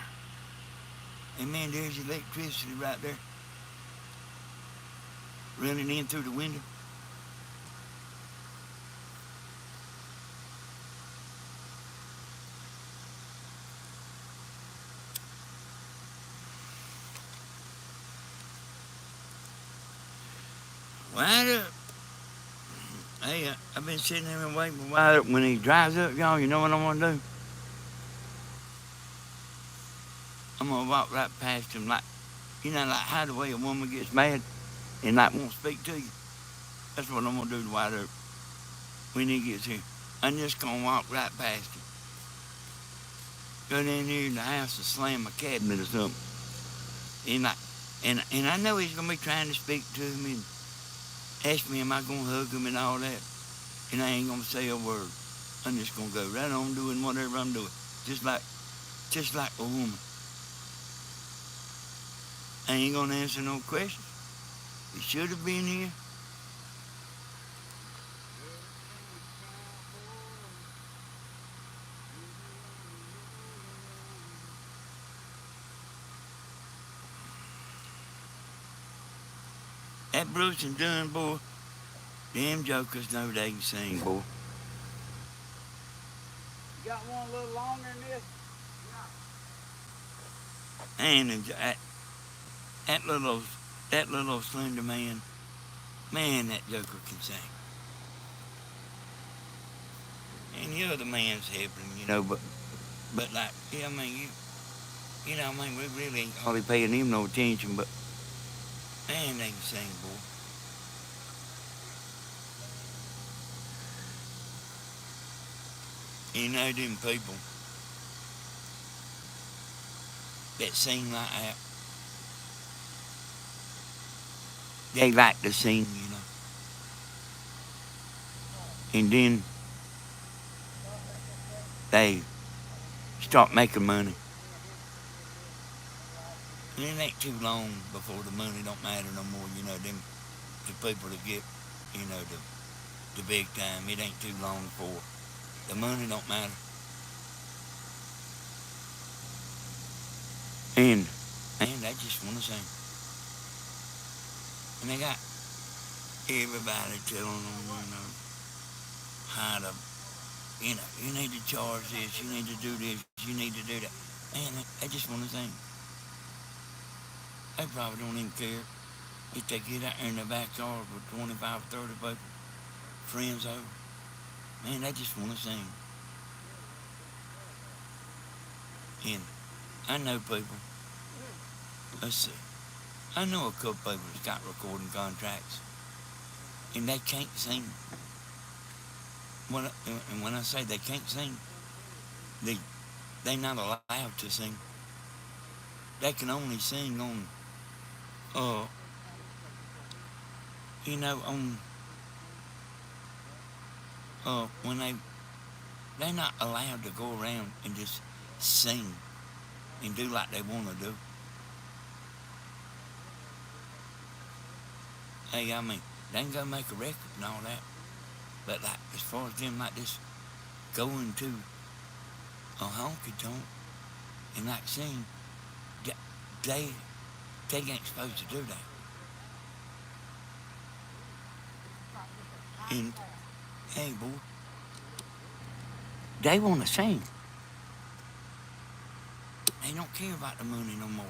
And man, there's electricity right there running in through the window. Wyatt up. Hey, I've been sitting there and waiting for Wyatt up. When he drives up, y'all, you know what I'm gonna do? I'm gonna walk right past him like how the way a woman gets mad and like won't speak to you. That's what I'm gonna do to Wyatt up when he gets here. I'm just gonna walk right past him. Go down here in the house and slam a cabinet or something. And I know he's gonna be trying to speak to me and ask me am I gonna hug him and all that. And I ain't gonna say a word. I'm just gonna go right on doing whatever I'm doing. Just like a woman. I ain't gonna answer no questions. You should have been here. That Bruce and Dunn, boy, them jokers know they can sing, boy. You got one a little longer than this? And that little slender man, that joker can sing. And the other man's helping, but like, yeah, I mean, we really ain't hardly paying him no attention, but man, they can sing, boy. Them people that sing like that, they like to sing, and then they start making money. And it ain't too long before the money don't matter no more, the people that get, the big time, it ain't too long before the money don't matter. And they just want to sing. And they got everybody telling them, how to, you need to charge this, you need to do this, you need to do that. Man, they just want to sing. They probably don't even care if they get out there in the backyard with 25 or 30 people, friends over. Man, they just want to sing. And I know people, let's see, I know a couple people that's got recording contracts, and they can't sing. And when I say they can't sing, they're not allowed to sing. They can only sing on, on, when they're not allowed to go around and just sing and do like they want to do. Hey, I mean, they can go make a record and all that, but like as far as them like this going to a honky tonk and like sing, they ain't supposed to do that. And hey, boy, they want to sing. They don't care about the money no more.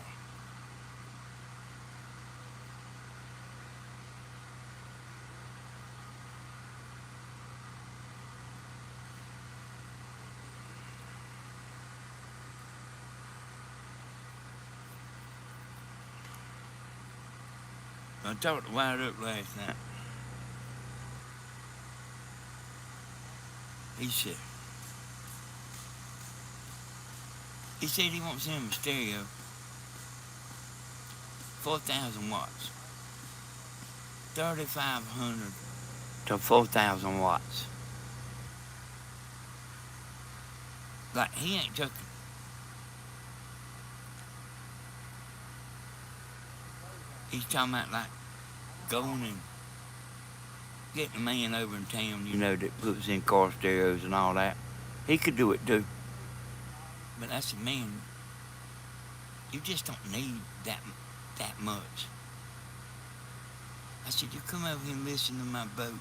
I talked to Wyatt up last night. He said he wants him a stereo, 4,000 watts, 3,500 to 4,000 watts. Like, he ain't joking. He's talking about like going and getting a man over in town, that puts in car stereos and all that. He could do it too. But I said, man, you just don't need that much. I said, you come over here and listen to my boat.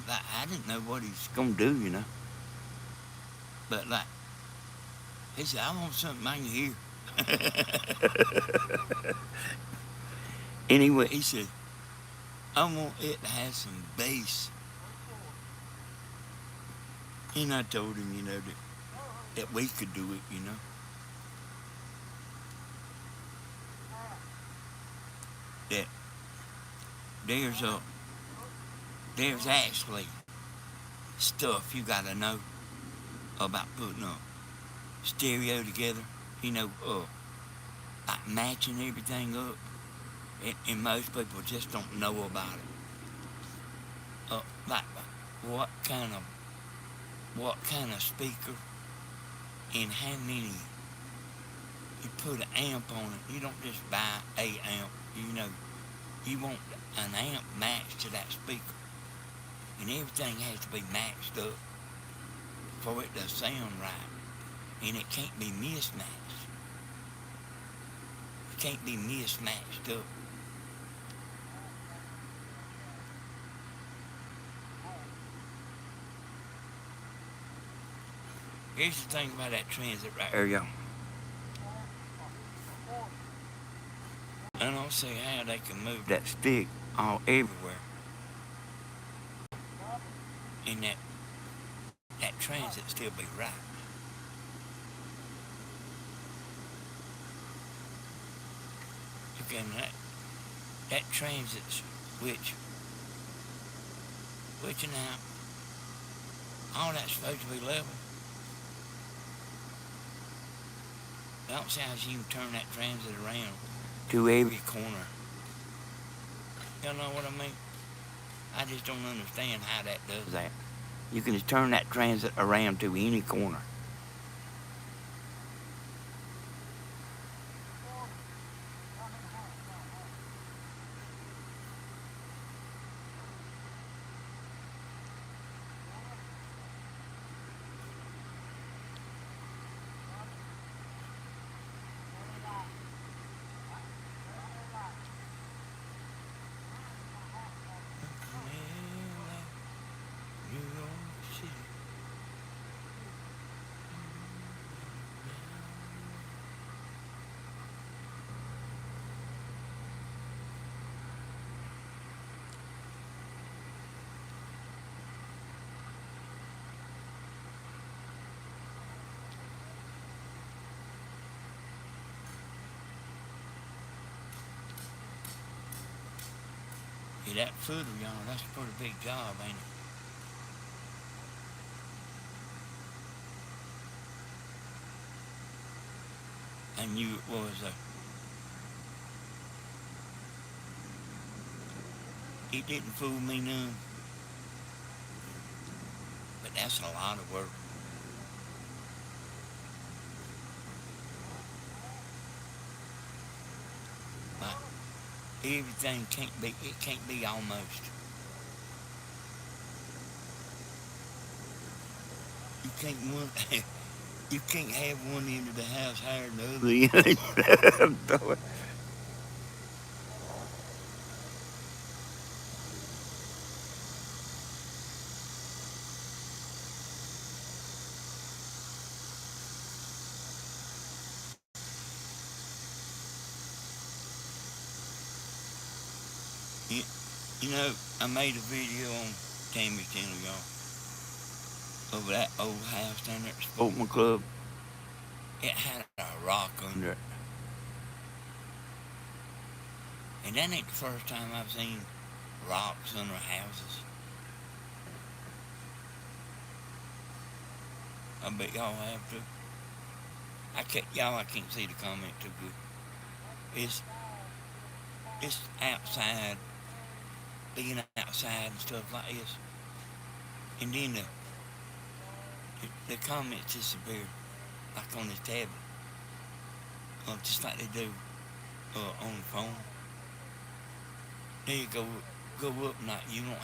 Like, I didn't know what he's gonna do, But like, he said, I want something I can hear. Anyway, he said, I want it to have some bass. And I told him, that we could do it, That there's actually stuff you gotta know about putting a stereo together, like matching everything up. And most people just don't know about it. like what kind of speaker and how many you put an amp on it. You don't just buy a amp. You want an amp matched to that speaker, and everything has to be matched up for it to sound right, and it can't be mismatched. It can't be mismatched up. Here's the thing about that transit right there, y'all. I don't see how they can move that stick all everywhere, and that transit still be right. Okay, that transit switching out, all that's supposed to be level. I don't see how you can turn that transit around to every corner. Y'all know what I mean? I just don't understand how that does that. You can just turn that transit around to any corner. Yeah, that footer, y'all, that's a pretty big job, ain't it? I knew it was it didn't fool me none, but that's a lot of work. Like, everything can't be almost. You can't you can't have one end of the house higher than the other end. You know, I made a video on Tammy's channel, y'all, over that old house down there at the Sportsman Club. It had a rock under it. And that ain't the first time I've seen rocks under houses. I bet y'all have too. I can't see the comment too good. It's outside, being outside and stuff like this. And then the comments disappear, like on this tablet. Just like they do on the phone. There you go up and you don't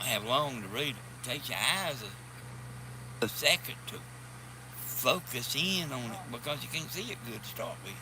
have long to read it. It takes your eyes a second to focus in on it because you can't see it good to start with.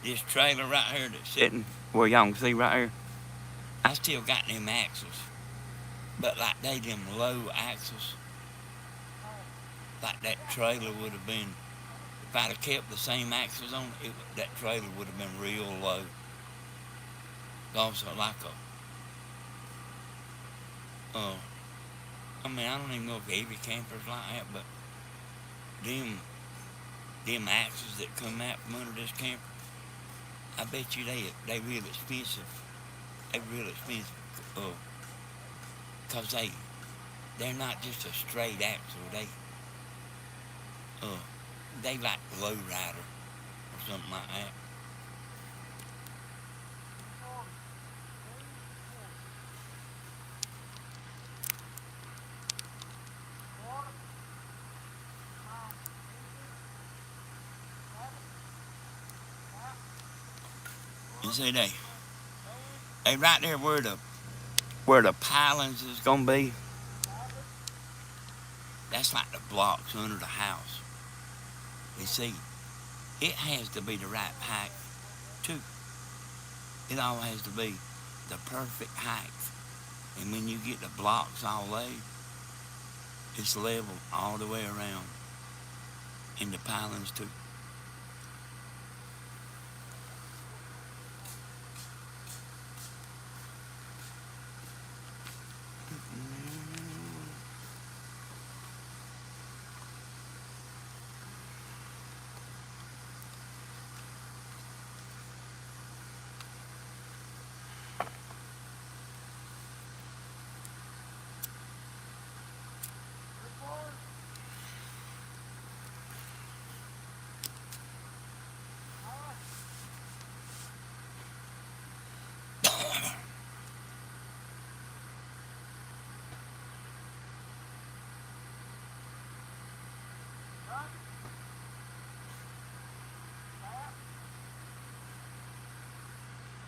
This trailer right here that's sitting where y'all can see right here, I still got them axles, but like they them low axles, like that trailer would have been, if I'd have kept the same axles on it, that trailer would have been real low. Also like I mean, I don't even know if every camper's like that, but them, them axes that come out from under this camper, I bet you they real expensive. They real expensive. Cause they're not just a straight axle. Uh, they like low rider or something like that. You see, they right there where the pilings is gonna be. That's like the blocks under the house. You see, it has to be the right height too. It all has to be the perfect height. And when you get the blocks all laid, it's level all the way around. And the pilings too.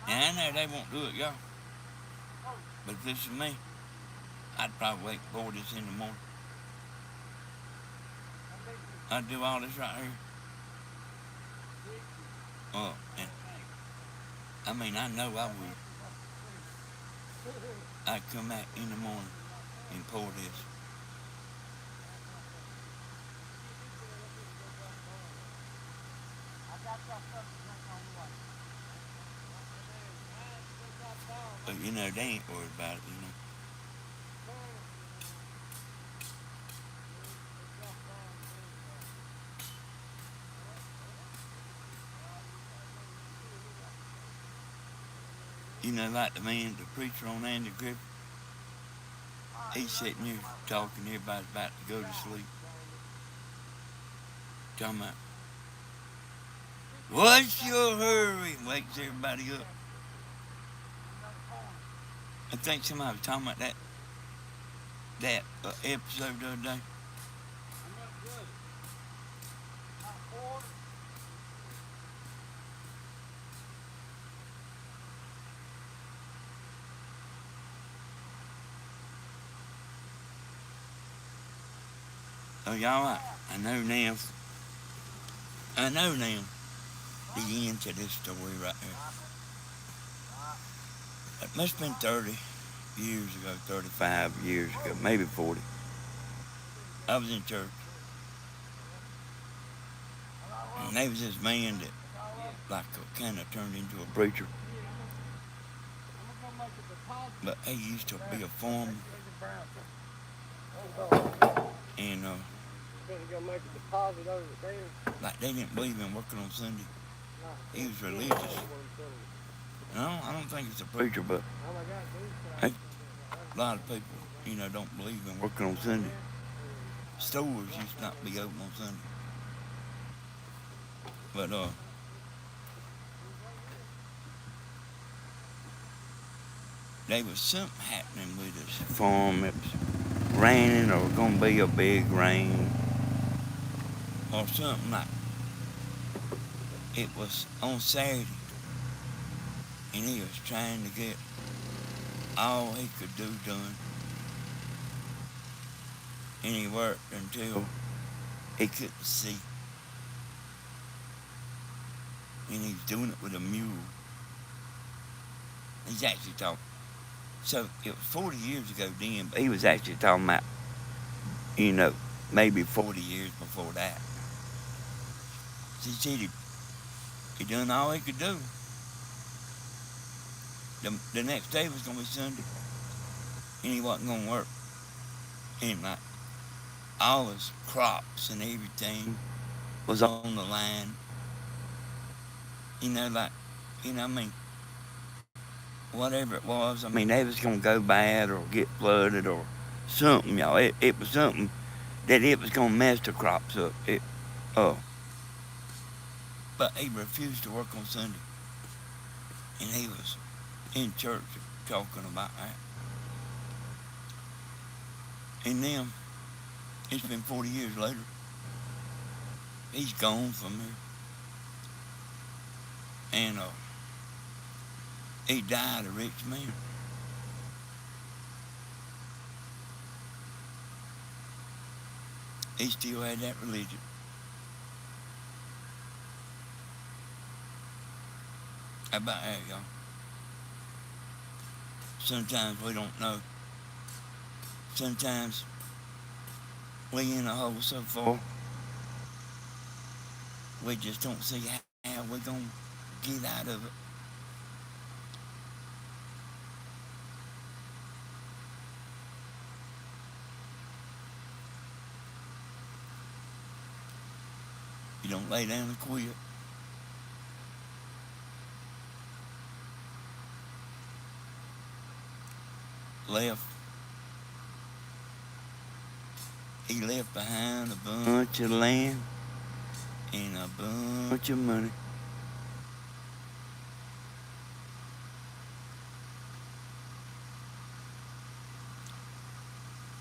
And I know they won't do it, y'all. But if this is me, I'd probably wait for this in the morning. I'd do all this right here. And I mean, I know I would. I'd come out in the morning and pour this. But you know, they ain't worried about it, you know. You know, like the preacher on Andy Griffith, he's sitting here talking, everybody's about to go to sleep. Talking about, what's your hurry? Wakes everybody up. I think somebody was talking about that episode the other day. Oh, y'all, I know now the end to this story right here. It must have been 30 years ago, 35 years ago, maybe 40. I was in church. And there was this man that like kind of turned into a preacher. But he used to be a foreman. And like they didn't believe in working on Sunday. He was religious. I don't think he's a preacher, but a lot of people, you know, don't believe in working on Sunday. Stores used to not be open on Sunday. But there was something happening with this farm. It was raining or gonna be a big rain or something like. It was on Saturday, and he was trying to get all he could do done. And he worked until he couldn't see. And he's doing it with a mule. He's actually talking. So it was 40 years ago then, but he was actually talking about, you know, maybe 40 years before that. So he said he done all he could do. The next day was going to be Sunday. and he wasn't gonna work. And like all his crops and everything was on the line. You know, like, I mean, whatever it was, I mean, they was gonna go bad or get flooded or something, y'all. It was something that it was gonna mess the crops up. Oh, but he refused to work on Sunday, and he was in church talking about that. And then it's been 40 years later. He's gone from here, and he died a rich man. He still had that religion. How about that, y'all? Sometimes we don't know. Sometimes we in a hole so far, we just don't see how we're gonna get out of it. You don't lay down and quit. Left. He left behind a bunch of land and a bunch of money.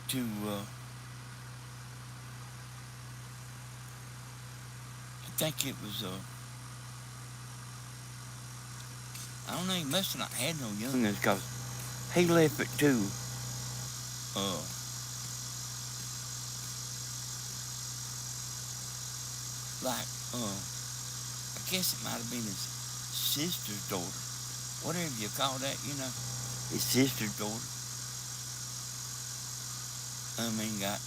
To I think it was I don't know, he must have not had no youngins because he left it too. Uh, like I guess it might have been his sister's daughter, whatever you call that, his sister's daughter. I mean, got,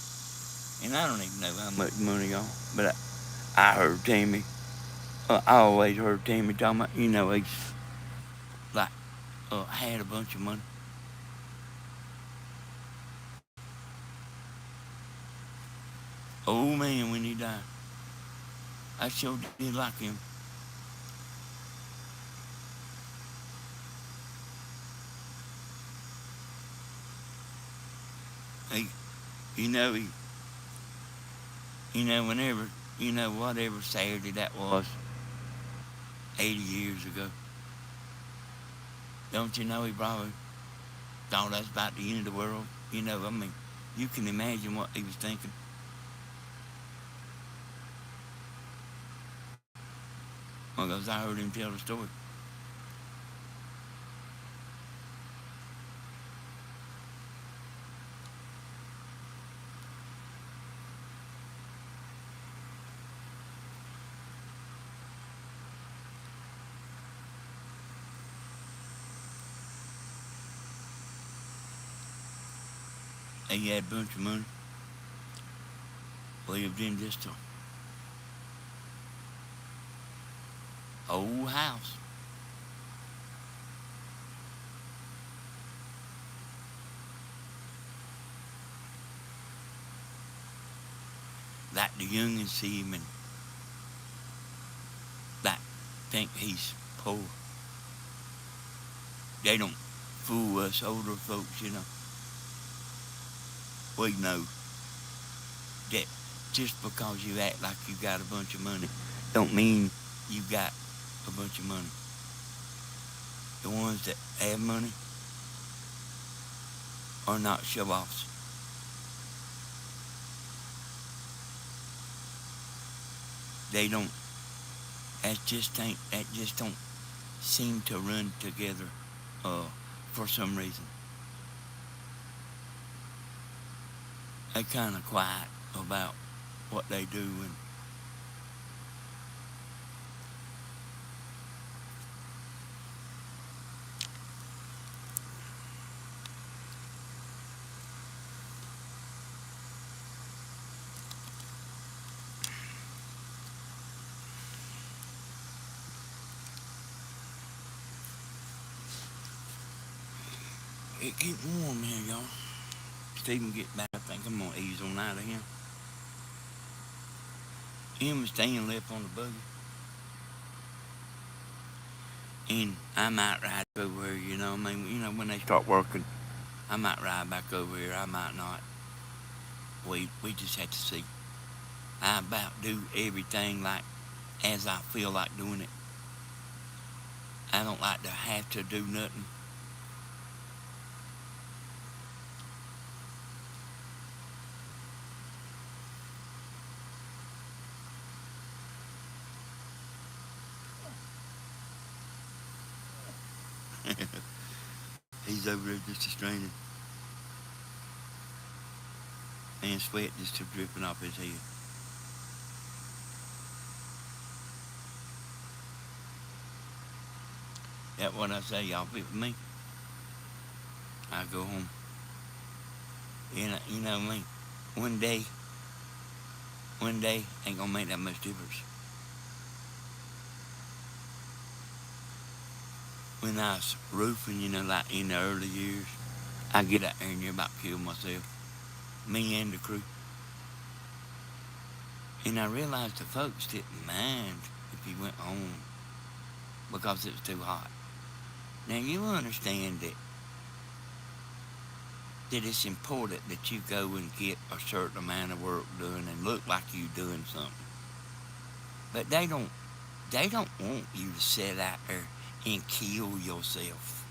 and I don't even know how much money on, but I heard Tammy. I always heard Tammy talking about, he's like had a bunch of money. Oh man, when he died, I sure did like him. He, he, whenever, whatever Saturday that was, 80 years ago, don't you know he probably thought that's about the end of the world? I mean, you can imagine what he was thinking. Because I heard him tell the story. He had a bunch of money. Lived in just a old house. Like the youngins see him and like think he's poor. They don't fool us older folks, We know that just because you act like you got a bunch of money don't mean you got a bunch of money. The ones that have money are not show-offs. They don't, that just don't seem to run together for some reason. They're kind of quiet about what they do, and It keeps warm here, y'all. Stephen get back. I think I'm gonna ease on out of him. Him and Stan left on the buggy. And I might ride over here, you know. I mean, you know, when they start working, I might ride back over here. I might not. We just have to see. I about do everything like as I feel like doing it. I don't like to have to do nothing. He's over there just a straining. And sweat just dripping off his head. That's what I say, y'all fit with me. I go home. You know me. One day ain't gonna make that much difference. When I was roofing, you know, like in the early years, I get out there and near about kill myself. Me and the crew. And I realized the folks didn't mind if you went home because it was too hot. Now you understand that it's important that you go and get a certain amount of work done and look like you doing something. But they don't want you to sit out there and kill yourself.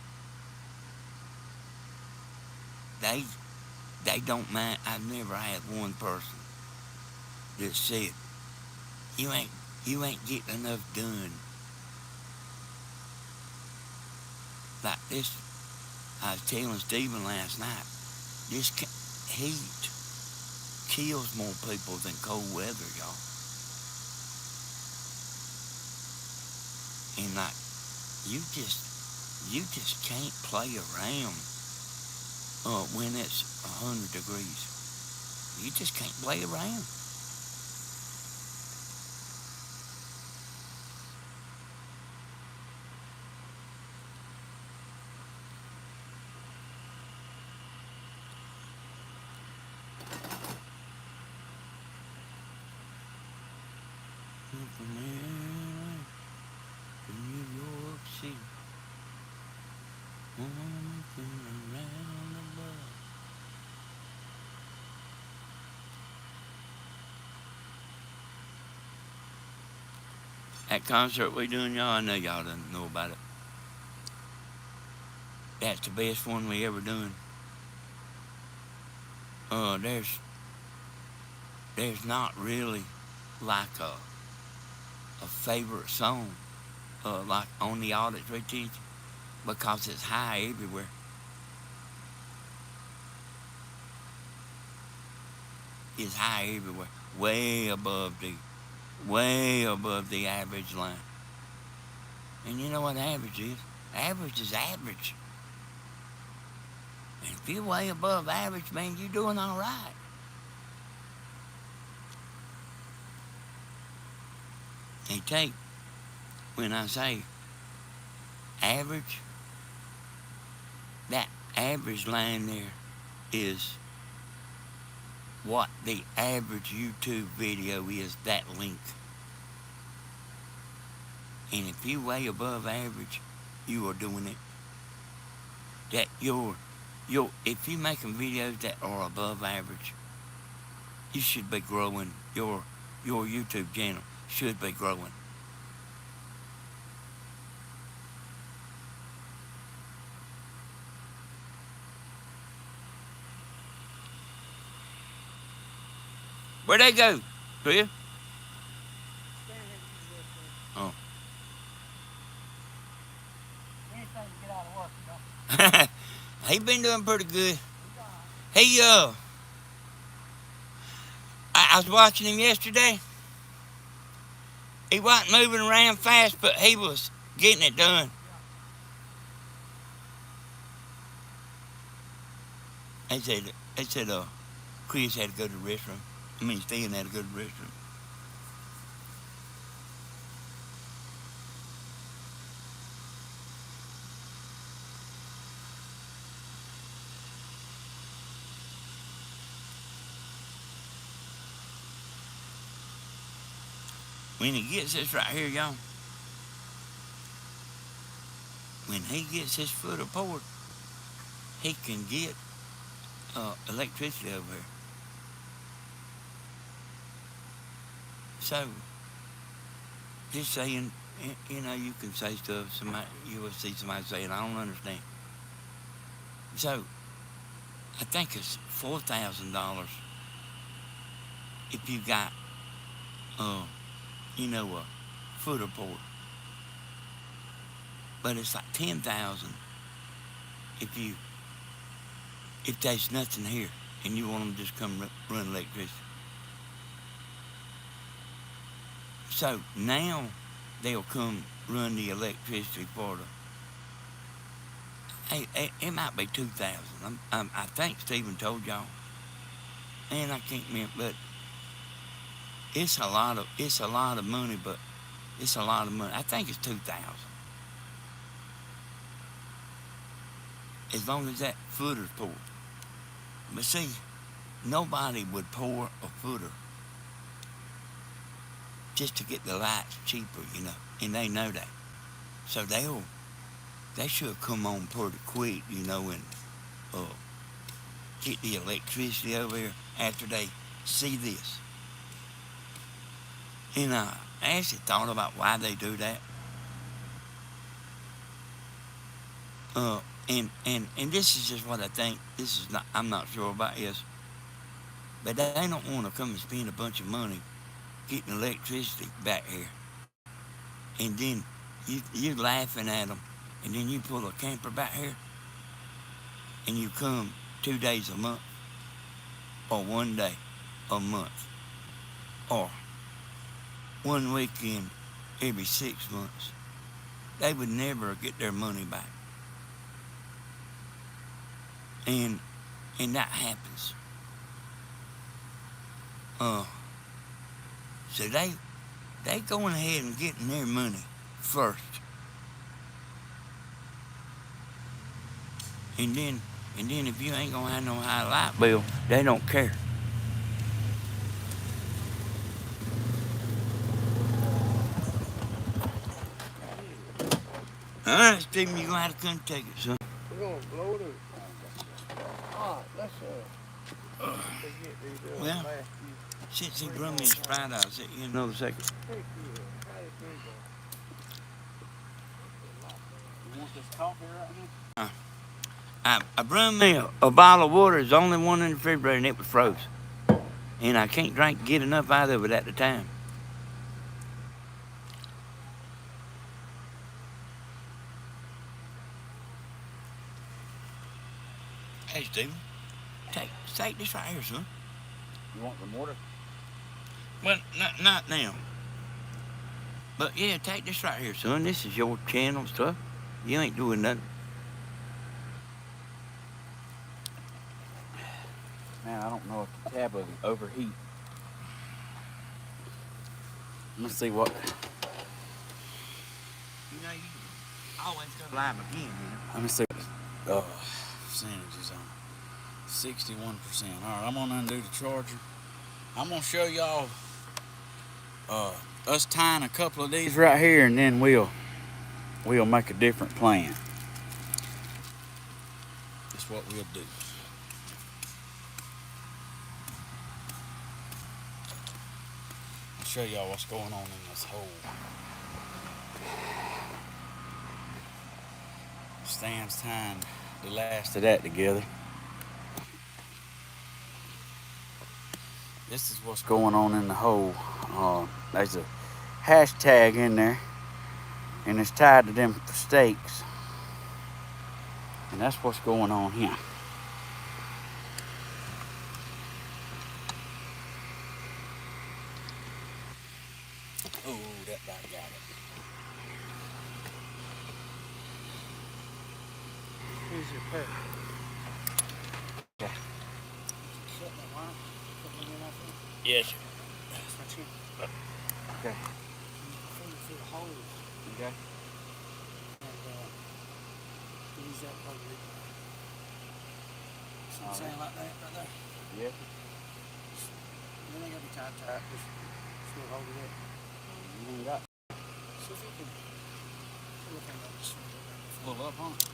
They don't mind. I've never had one person that said, you ain't getting enough done. Like this, I was telling Stephen last night, this heat kills more people than cold weather, y'all. And like, you just can't play around when it's 100 degrees. You just can't play around. From LA to New York City, walking around the bus. That concert we doing, y'all, I know y'all don't know about it. That's the best one we ever done. There's not really like a favorite song, like on the audits retention, because it's high everywhere. It's high everywhere, way above the average line. And you know what average is? Average is average. And if you're way above average, man, you're doing all right. And take, when I say average, that average line there is what the average YouTube video is, that length. And if you're way above average, you are doing it. That if you're making videos that are above average, you should be growing. Your YouTube channel should be growing. Where'd they go? Chris? Oh. Anything to get out of work, you know. He been doing pretty good. He I was watching him yesterday. He wasn't moving around fast, but he was getting it done. They said Chris had to go to the restroom. I mean, Stan had to go to the restroom. when he gets this right here, y'all, when he gets his footer poured, he can get electricity over here. So, just saying, you know, you can say stuff, somebody, you will see somebody saying, I don't understand. So, I think it's $4,000 if you got, you know, a footer port. But it's like 10,000 if there's nothing here and you want them to just come run electricity. So now they'll come run the electricity for the. Hey, it might be 2,000. I think Stephen told y'all, and I can't remember, but it's a lot of money. But it's a lot of money. I think it's 2,000. As long as that footer's poured. But see, nobody would pour a footer just to get the lights cheaper, you know, and they know that. So they should come on pretty quick, you know, and get the electricity over here after they see this. And I actually thought about why they do that. And this is just what I think. This is not, I'm not sure about this. But they don't want to come and spend a bunch of money getting electricity back here. And then you're laughing at them. And then you pull a camper back here. And you come 2 days a month. Or 1 day a month. Or 1 weekend every 6 months. They would never get their money back. And that happens. So they going ahead and getting their money first. And then if you ain't gonna have no high light bill, they don't care. All right, Stephen, you're gonna have to come take it, son. We're gonna blow it. Alright, let's get these Well, last since he brought me his fried, I'll set you another second. few. Heck yeah. How did they go? You want this coffee right here? I brought me a bottle of water. There's only one in the refrigerator, and it was froze. And I can't get enough out of it at the time. Hey, Stephen, take this right here, son. You want some water? Well, not now. But yeah, take this right here, son. This is your channel stuff. You ain't doing nothing. Man, I don't know if the tablet will overheat. Let's see what. You know, you always gotta live again, you know. Let me see what percentage is on. 61%. All right, I'm gonna undo the charger. I'm gonna show y'all us tying a couple of these right here, and then we'll make a different plan. That's what we'll do. I'll show y'all what's going on in this hole. Stan's tying the last of that together. This is what's going on in the hole. There's a hashtag in there, and it's tied to them stakes. And that's what's going on here. Oh, that about got it. Here's your pair. Okay. Shut that line. Put them in, I think. Yes, sir. That's my chin. Okay. Through the holes. Okay. And use that part of it. See what I'm saying, like that right there? Yes. Then they gotta be tied tight. Just hold it up. You ain't got See if you can look at that just a little bit. full up on it.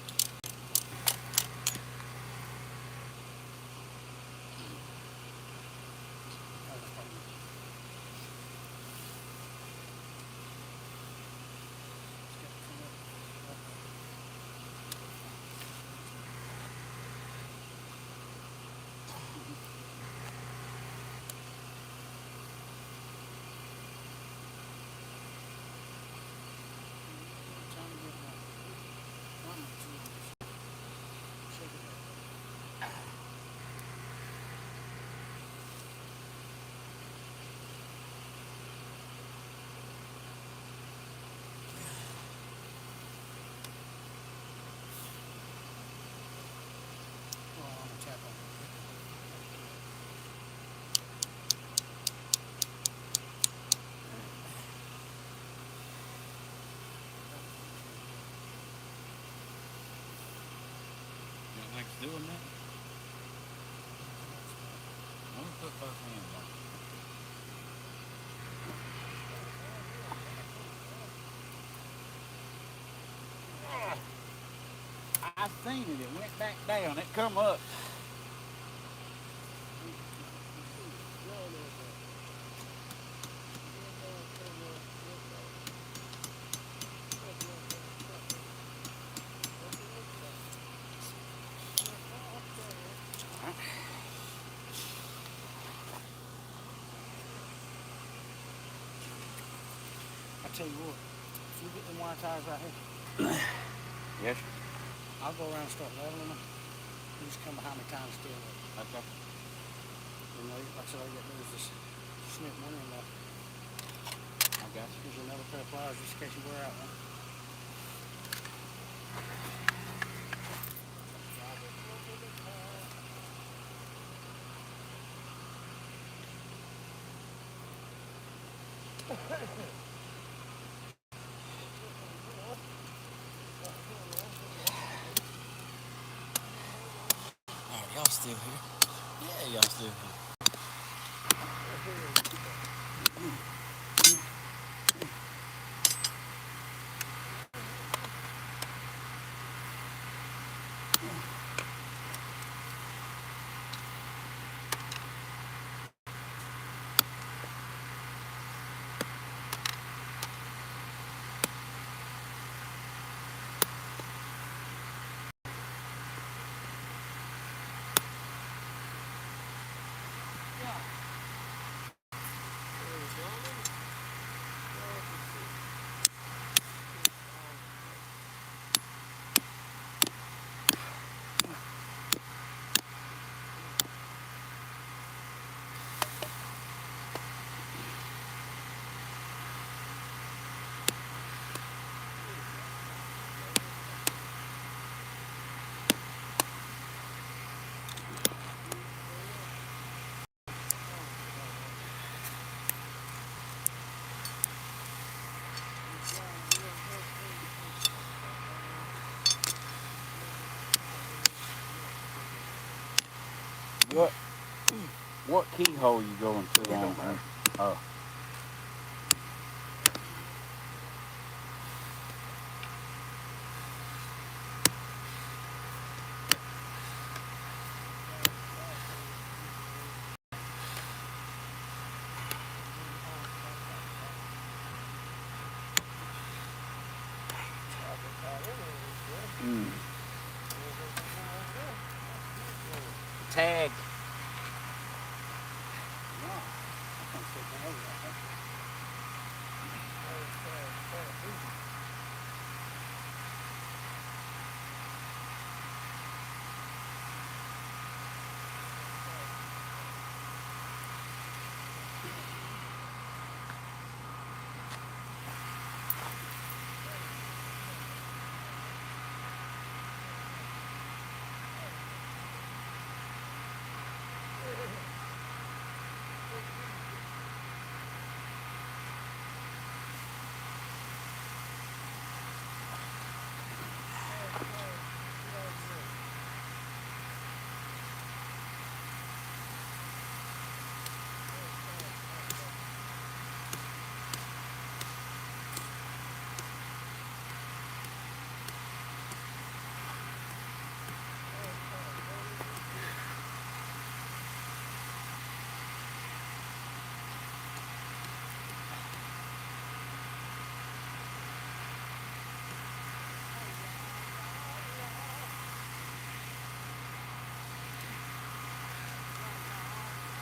You don't think it's doing that? I'm gonna put both hands on it. I seen it. It went back down. It come up. I tell you what, if you get them wire ties right here, Yes. I'll go around and start leveling them. You just come behind me, tying the steel up. Okay. You know, like I said, all you got to do is just snip one end off. I got you. Here's another pair of pliers just in case you wear out one. Alright, y'all still here? Yeah, y'all still here. What keyhole you going to on there? Oh. Tag.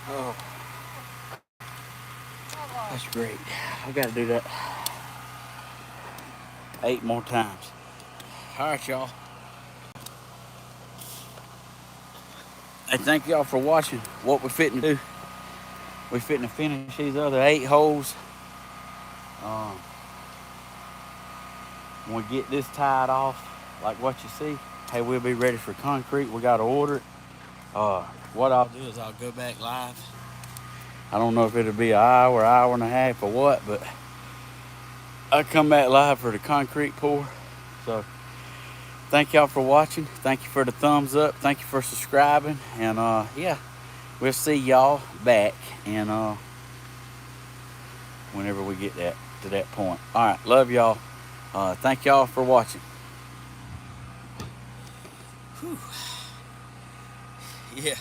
Oh, that's great. I got to do that 8 more times. All right, y'all. Hey, thank y'all for watching what we're fitting to do. We're fitting to finish these other 8 holes. When we get this tied off, like what you see, hey, we'll be ready for concrete. We got to order it. What I'll do is I'll go back live. I don't know if it'll be an hour and a half or what, but I'll come back live for the concrete pour. So thank y'all for watching. Thank you for the thumbs up. Thank you for subscribing. And yeah, we'll see y'all back and whenever we get to that point. All right, love y'all. Thank y'all for watching. Whew. Yeah.